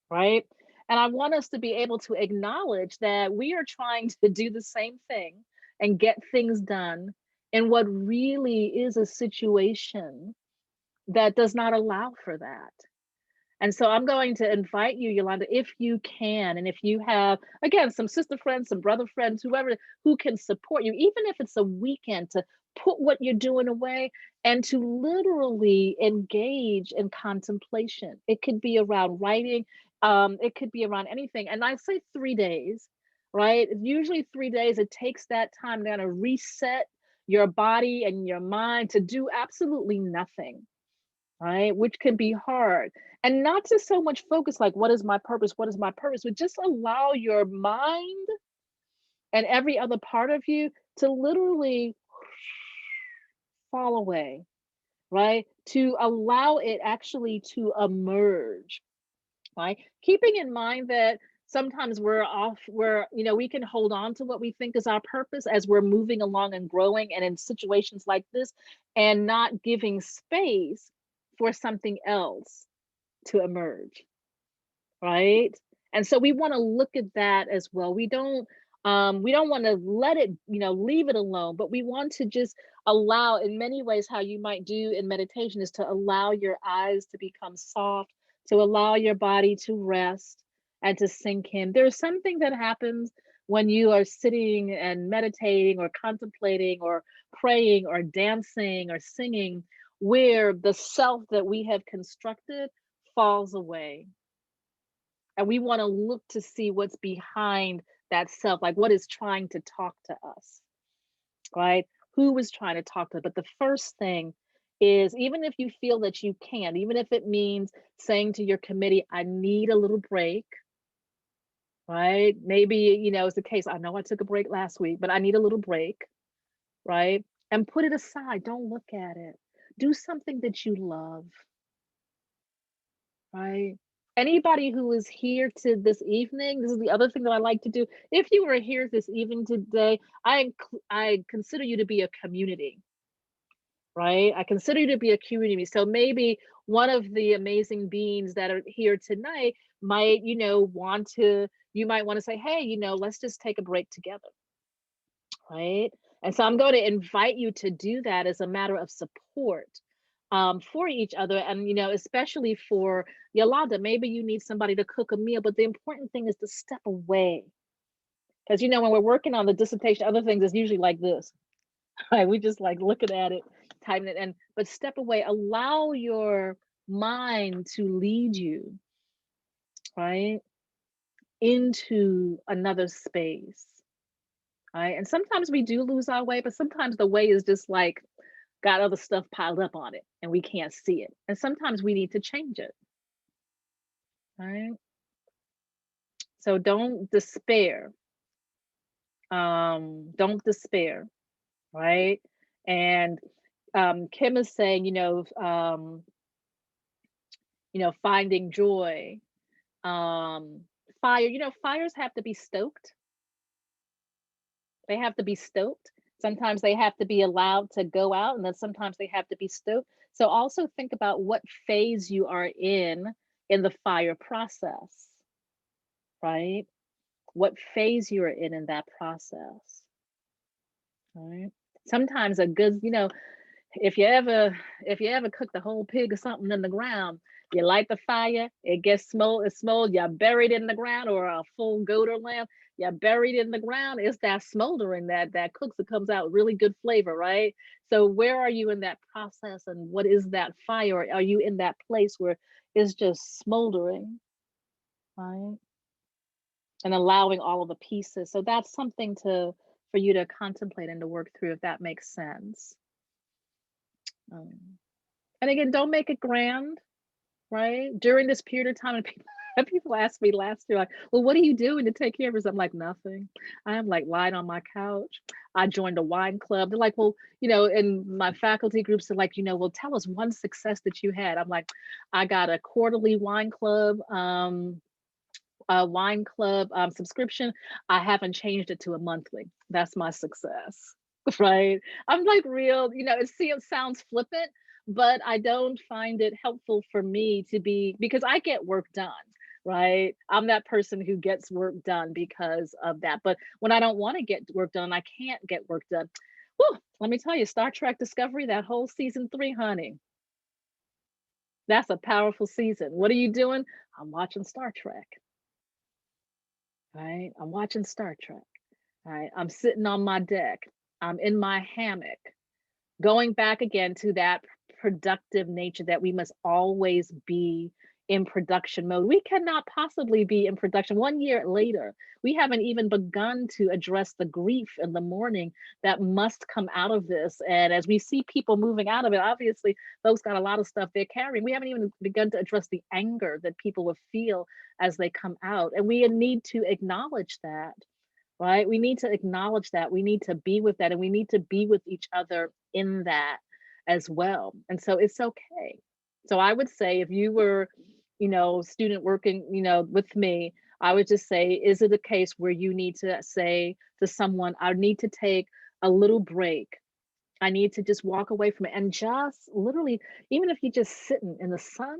right? And I want us to be able to acknowledge that we are trying to do the same thing and get things done in what really is a situation that does not allow for that. And so I'm going to invite you, Yolanda, if you can, and if you have, again, some sister friends, some brother friends, whoever who can support you, even if it's a weekend, to put what you're doing away and to literally engage in contemplation. It could be around writing, it could be around anything. And I say 3 days, right? Usually 3 days, it takes that time to kind of reset your body and your mind to do absolutely nothing, right? Which can be hard. And not to so much focus like, what is my purpose? What is my purpose? But just allow your mind and every other part of you to literally fall away, right? To allow it actually to emerge, right? Keeping in mind that sometimes we can hold on to what we think is our purpose as we're moving along and growing and in situations like this, and not giving space for something else to emerge, right? And so we want to look at that as well. We don't want to let it, leave it alone, but we want to just allow, in many ways, how you might do in meditation is to allow your eyes to become soft, to allow your body to rest and to sink in. There's something that happens when you are sitting and meditating or contemplating or praying or dancing or singing, where the self that we have constructed falls away. And we want to look to see what's behind that self, like what is trying to talk to us, right? Who is trying to talk to us? But the first thing is, even if you feel that you can't, even if it means saying to your committee, I need a little break, right? Maybe, it's the case, I know I took a break last week, but I need a little break, right? And put it aside. Don't look at it. Do something that you love, right? Anybody who is here to this evening, this is the other thing that I like to do. If you are here this evening today, I consider you to be a community, right? I consider you to be a community. So maybe one of the amazing beings that are here tonight might, you might want to say, hey, let's just take a break together, right? And so I'm going to invite you to do that as a matter of support for each other. And, especially for Yolanda, maybe you need somebody to cook a meal, but the important thing is to step away. Because, when we're working on the dissertation, other things, it's usually like this, right? We just like looking at it, typing it, but step away, allow your mind to lead you, right, into another space, right? And sometimes we do lose our way, but sometimes the way is just like, got other stuff piled up on it and we can't see it. And sometimes we need to change it, right? So don't despair. Don't despair, right? And Kim is saying, finding joy. Fires have to be stoked. They have to be stoked. Sometimes they have to be allowed to go out, and then sometimes they have to be stoked. So also think about what phase you are in the fire process, right? What phase you are in that process, right? Sometimes a good, if you ever cook the whole pig or something in the ground, you light the fire, it gets smold, you're buried in the ground, or a full goat or lamb, you're buried in the ground. It's that smoldering that cooks, it comes out really good flavor, right? So where are you in that process, and what is that fire? Are you in that place where is just smoldering, right? And allowing all of the pieces. So that's something for you to contemplate and to work through, if that makes sense. And again, don't make it grand, right? During this period of time, and people asked me last year, like, well, what are you doing to take care of us? I'm like, nothing. I am like lying on my couch. I joined a wine club. They're like, well, and my faculty groups are like, well, tell us one success that you had. I'm like, I got a quarterly wine club, subscription. I haven't changed it to a monthly. That's my success, right? I'm like real, it sounds flippant, but I don't find it helpful for me to be, because I get work done, right? I'm that person who gets work done because of that. But when I don't want to get work done, I can't get work done. Whew, let me tell you, Star Trek Discovery, that whole season 3, honey, that's a powerful season. What are you doing? I'm watching Star Trek. Right? I'm watching Star Trek. Right? I'm sitting on my deck. I'm in my hammock. Going back again to that productive nature that we must always be in production mode. We cannot possibly be in production 1 year later. We haven't even begun to address the grief and the mourning that must come out of this. And as we see people moving out of it, obviously, folks got a lot of stuff they're carrying. We haven't even begun to address the anger that people will feel as they come out. And we need to acknowledge that, right? We need to acknowledge that. We need to be with that. And we need to be with each other in that as well. And so it's okay. So I would say, if you were, student working, with me, I would just say, is it a case where you need to say to someone, I need to take a little break. I need to just walk away from it, and just literally, even if you're just sitting in the sun,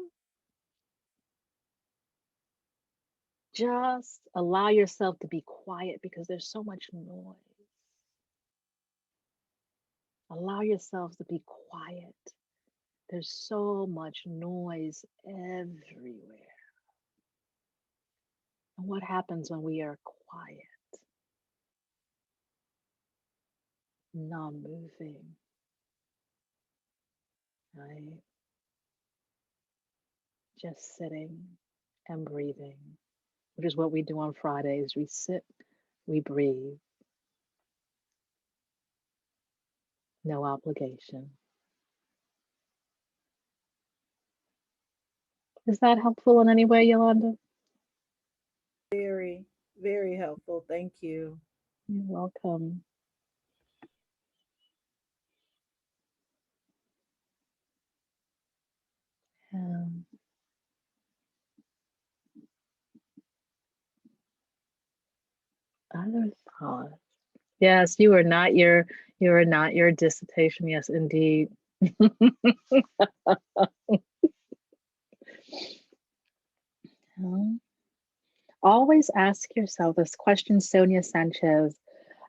just allow yourself to be quiet, because there's so much noise. Allow yourselves to be quiet. There's so much noise everywhere. And what happens when we are quiet, non-moving, right? Just sitting and breathing, which is what we do on Fridays. We sit, we breathe. No obligation. Is that helpful in any way, Yolanda? Very, very helpful. Thank you. You're welcome. Other thoughts. Yes, you are not your dissertation. Yes, indeed. Always ask yourself this question. Sonia Sanchez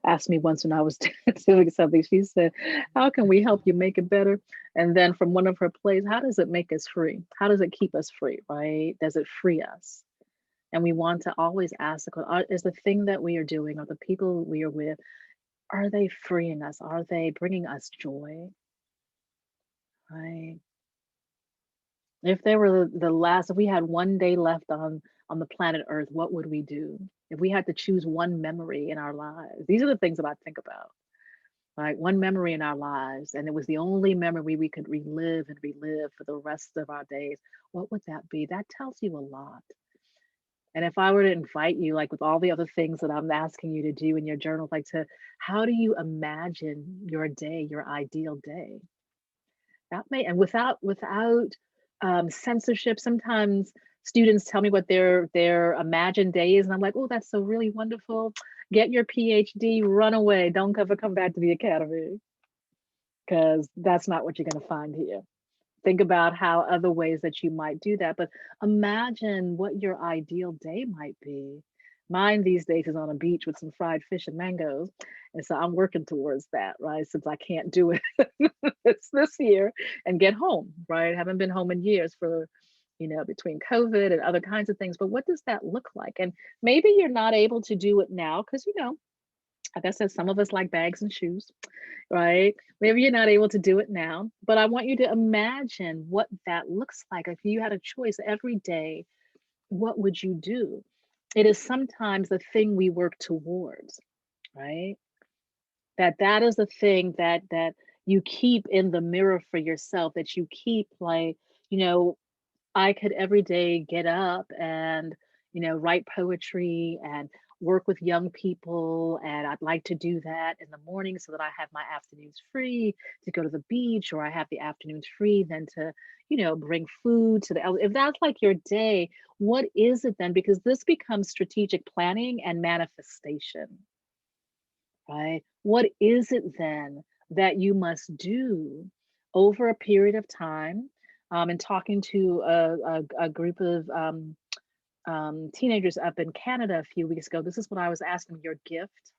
asked me once when I was doing something. She said, how can we help you make it better? And then from one of her plays, how does it make us free? How does it keep us free, right? Does it free us? And we want to always ask the question, is the thing that we are doing, or the people we are with, are they freeing us? Are they bringing us joy? Right? If they were the last, if we had one day left on the planet Earth, what would we do? If we had to choose one memory in our lives, these are the things that I think about. Right? One memory in our lives, and it was the only memory we could relive and relive for the rest of our days, what would that be? That tells you a lot. And if I were to invite you, like with all the other things that I'm asking you to do in your journal, like how do you imagine your day, your ideal day? That may, and without censorship. Sometimes students tell me what their imagined day is, and I'm like, oh, that's so really wonderful. Get your PhD, run away. Don't ever come back to the academy, because that's not what you're going to find here. Think about how other ways that you might do that, but imagine what your ideal day might be. Mine these days is on a beach with some fried fish and mangoes. And so I'm working towards that, right? Since I can't do it this year and get home, right? I haven't been home in years for, between COVID and other kinds of things. But what does that look like? And maybe you're not able to do it now because, like I said, some of us like bags and shoes, right? Maybe you're not able to do it now, but I want you to imagine what that looks like. If you had a choice every day, what would you do? It is sometimes the thing we work towards, right? That is the thing that you keep in the mirror for yourself, that you keep like, you know, I could every day get up and, you know, write poetry and work with young people. And I'd like to do that in the morning so that I have my afternoons free to go to the beach, or I have the afternoons free then to, you know, bring food to the if that's like your day, what is it then? Because this becomes strategic planning and manifestation, right? What is it then that you must do over a period of time? And talking to a group of teenagers up in Canada a few weeks ago, this is what I was asking: your gift.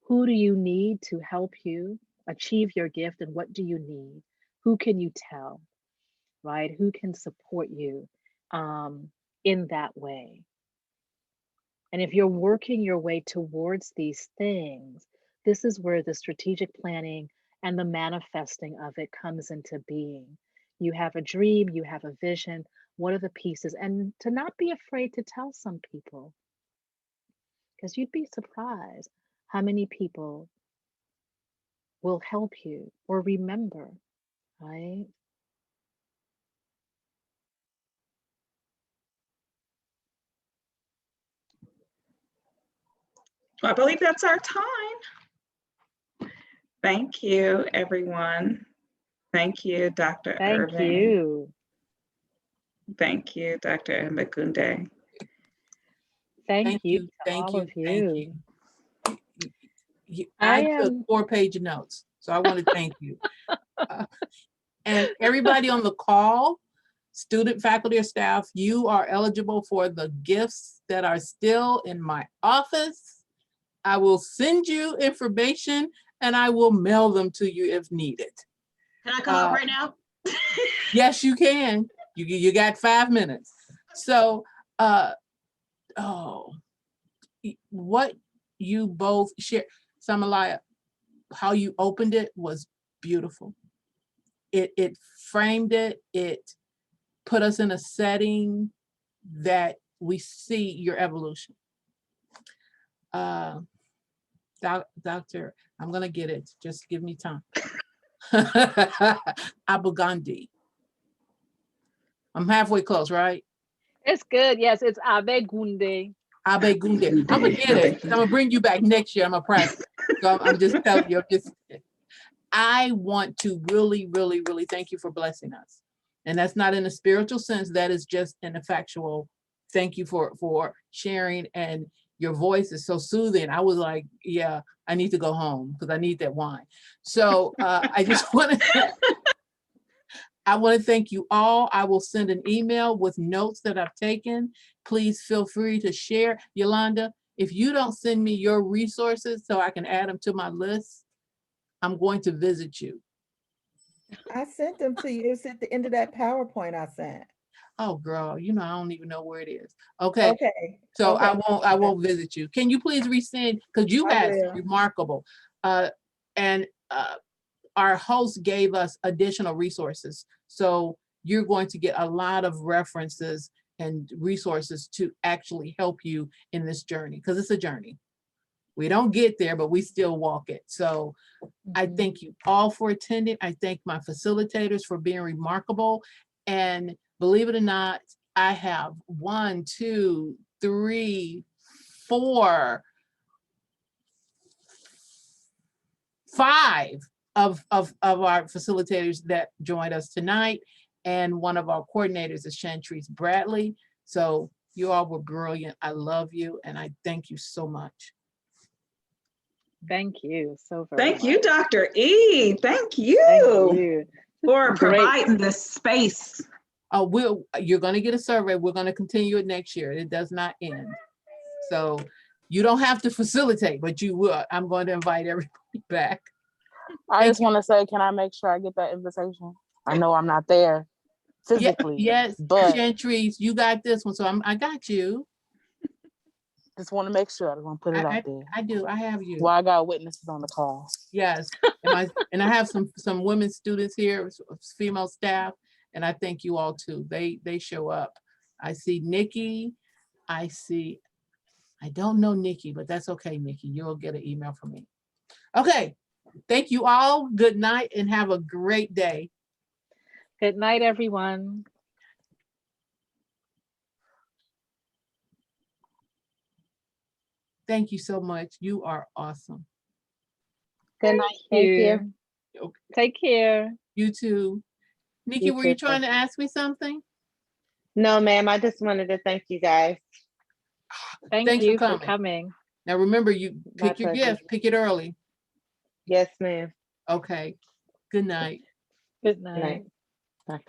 Who do you need to help you achieve your gift, and what do you need? Who can you tell, right? Who can support you in that way? And if you're working your way towards these things, this is where the strategic planning and the manifesting of it comes into being. You have a dream, you have a vision. What are the pieces? And to not be afraid to tell some people, because you'd be surprised how many people will help you or remember, right? I believe that's our time. Thank you, everyone. Thank you, Dr. Thank Irvin. you. Thank you, Dr. Abegunde. Thank you to all of you. I took 4-page notes, so I want to thank you. And everybody on the call, student, faculty, or staff, you are eligible for the gifts that are still in my office. I will send you information and I will mail them to you if needed. Can I come up right now? Yes, you can. You got 5 minutes. So, what you both share, Sumalayo, how you opened it was beautiful. It framed it. It put us in a setting that we see your evolution. Doctor, I'm gonna get it. Just give me time. Abegunde. I'm halfway close, right? It's good. Yes, it's Abegunde. Abegunde. I'm gonna get it. I'm gonna bring you back next year. I'm gonna practice. So I'm just telling you. I want to really, really, really thank you for blessing us. And that's not in a spiritual sense. That is just in a factual. Thank you for sharing, and your voice is so soothing. I was like, yeah, I need to go home because I need that wine. So I just want to. I want to thank you all. I will send an email with notes that I've taken. Please feel free to share. Yolanda, if you don't send me your resources so I can add them to my list, I'm going to visit you. I sent them to you. It's at the end of that PowerPoint I sent. Oh, girl, you know, I don't even know where it is. Okay. Okay. So okay. I won't visit you. Can you please resend? Because you had remarkable. And our host gave us additional resources. So you're going to get a lot of references and resources to actually help you in this journey, because it's a journey. We don't get there, but we still walk it. So I thank you all for attending. I thank my facilitators for being remarkable. And believe it or not, I have 1, 2, 3, 4, 5 of our facilitators that joined us tonight. And one of our coordinators is Chantrice Bradley. So you all were brilliant. I love you. And I thank you so much. Thank you so very much. Thank you, Dr. E. Thank you, for providing this space. You're going to get a survey. We're going to continue it next year. It does not end. So you don't have to facilitate, but you will. I'm going to invite everybody back. I just want to say, can I make sure I get that invitation? I know I'm not there physically. Yes, but Chantrice, you got this one. So I got you. Just want to make sure. I don't want to put it out there. I do. I have you. Well, I got witnesses on the call. Yes. And I have some women students here, female staff, and I thank you all too. They show up. I see Nikki. I don't know Nikki, but that's okay, Nikki. You'll get an email from me. Okay. Thank you all. Good night and have a great day. Good night, everyone. Thank you so much. You are awesome. Good night. Thank you. Okay. Take care. You too. Nikki, You were too, you trying thank to ask me something? No, ma'am. I just wanted to thank you guys. Thank Thanks you for for coming. coming. Now remember, you My pick your pleasure. gift, pick it early. Yes, ma'am. Okay. Good night. Good Good night. night. Bye.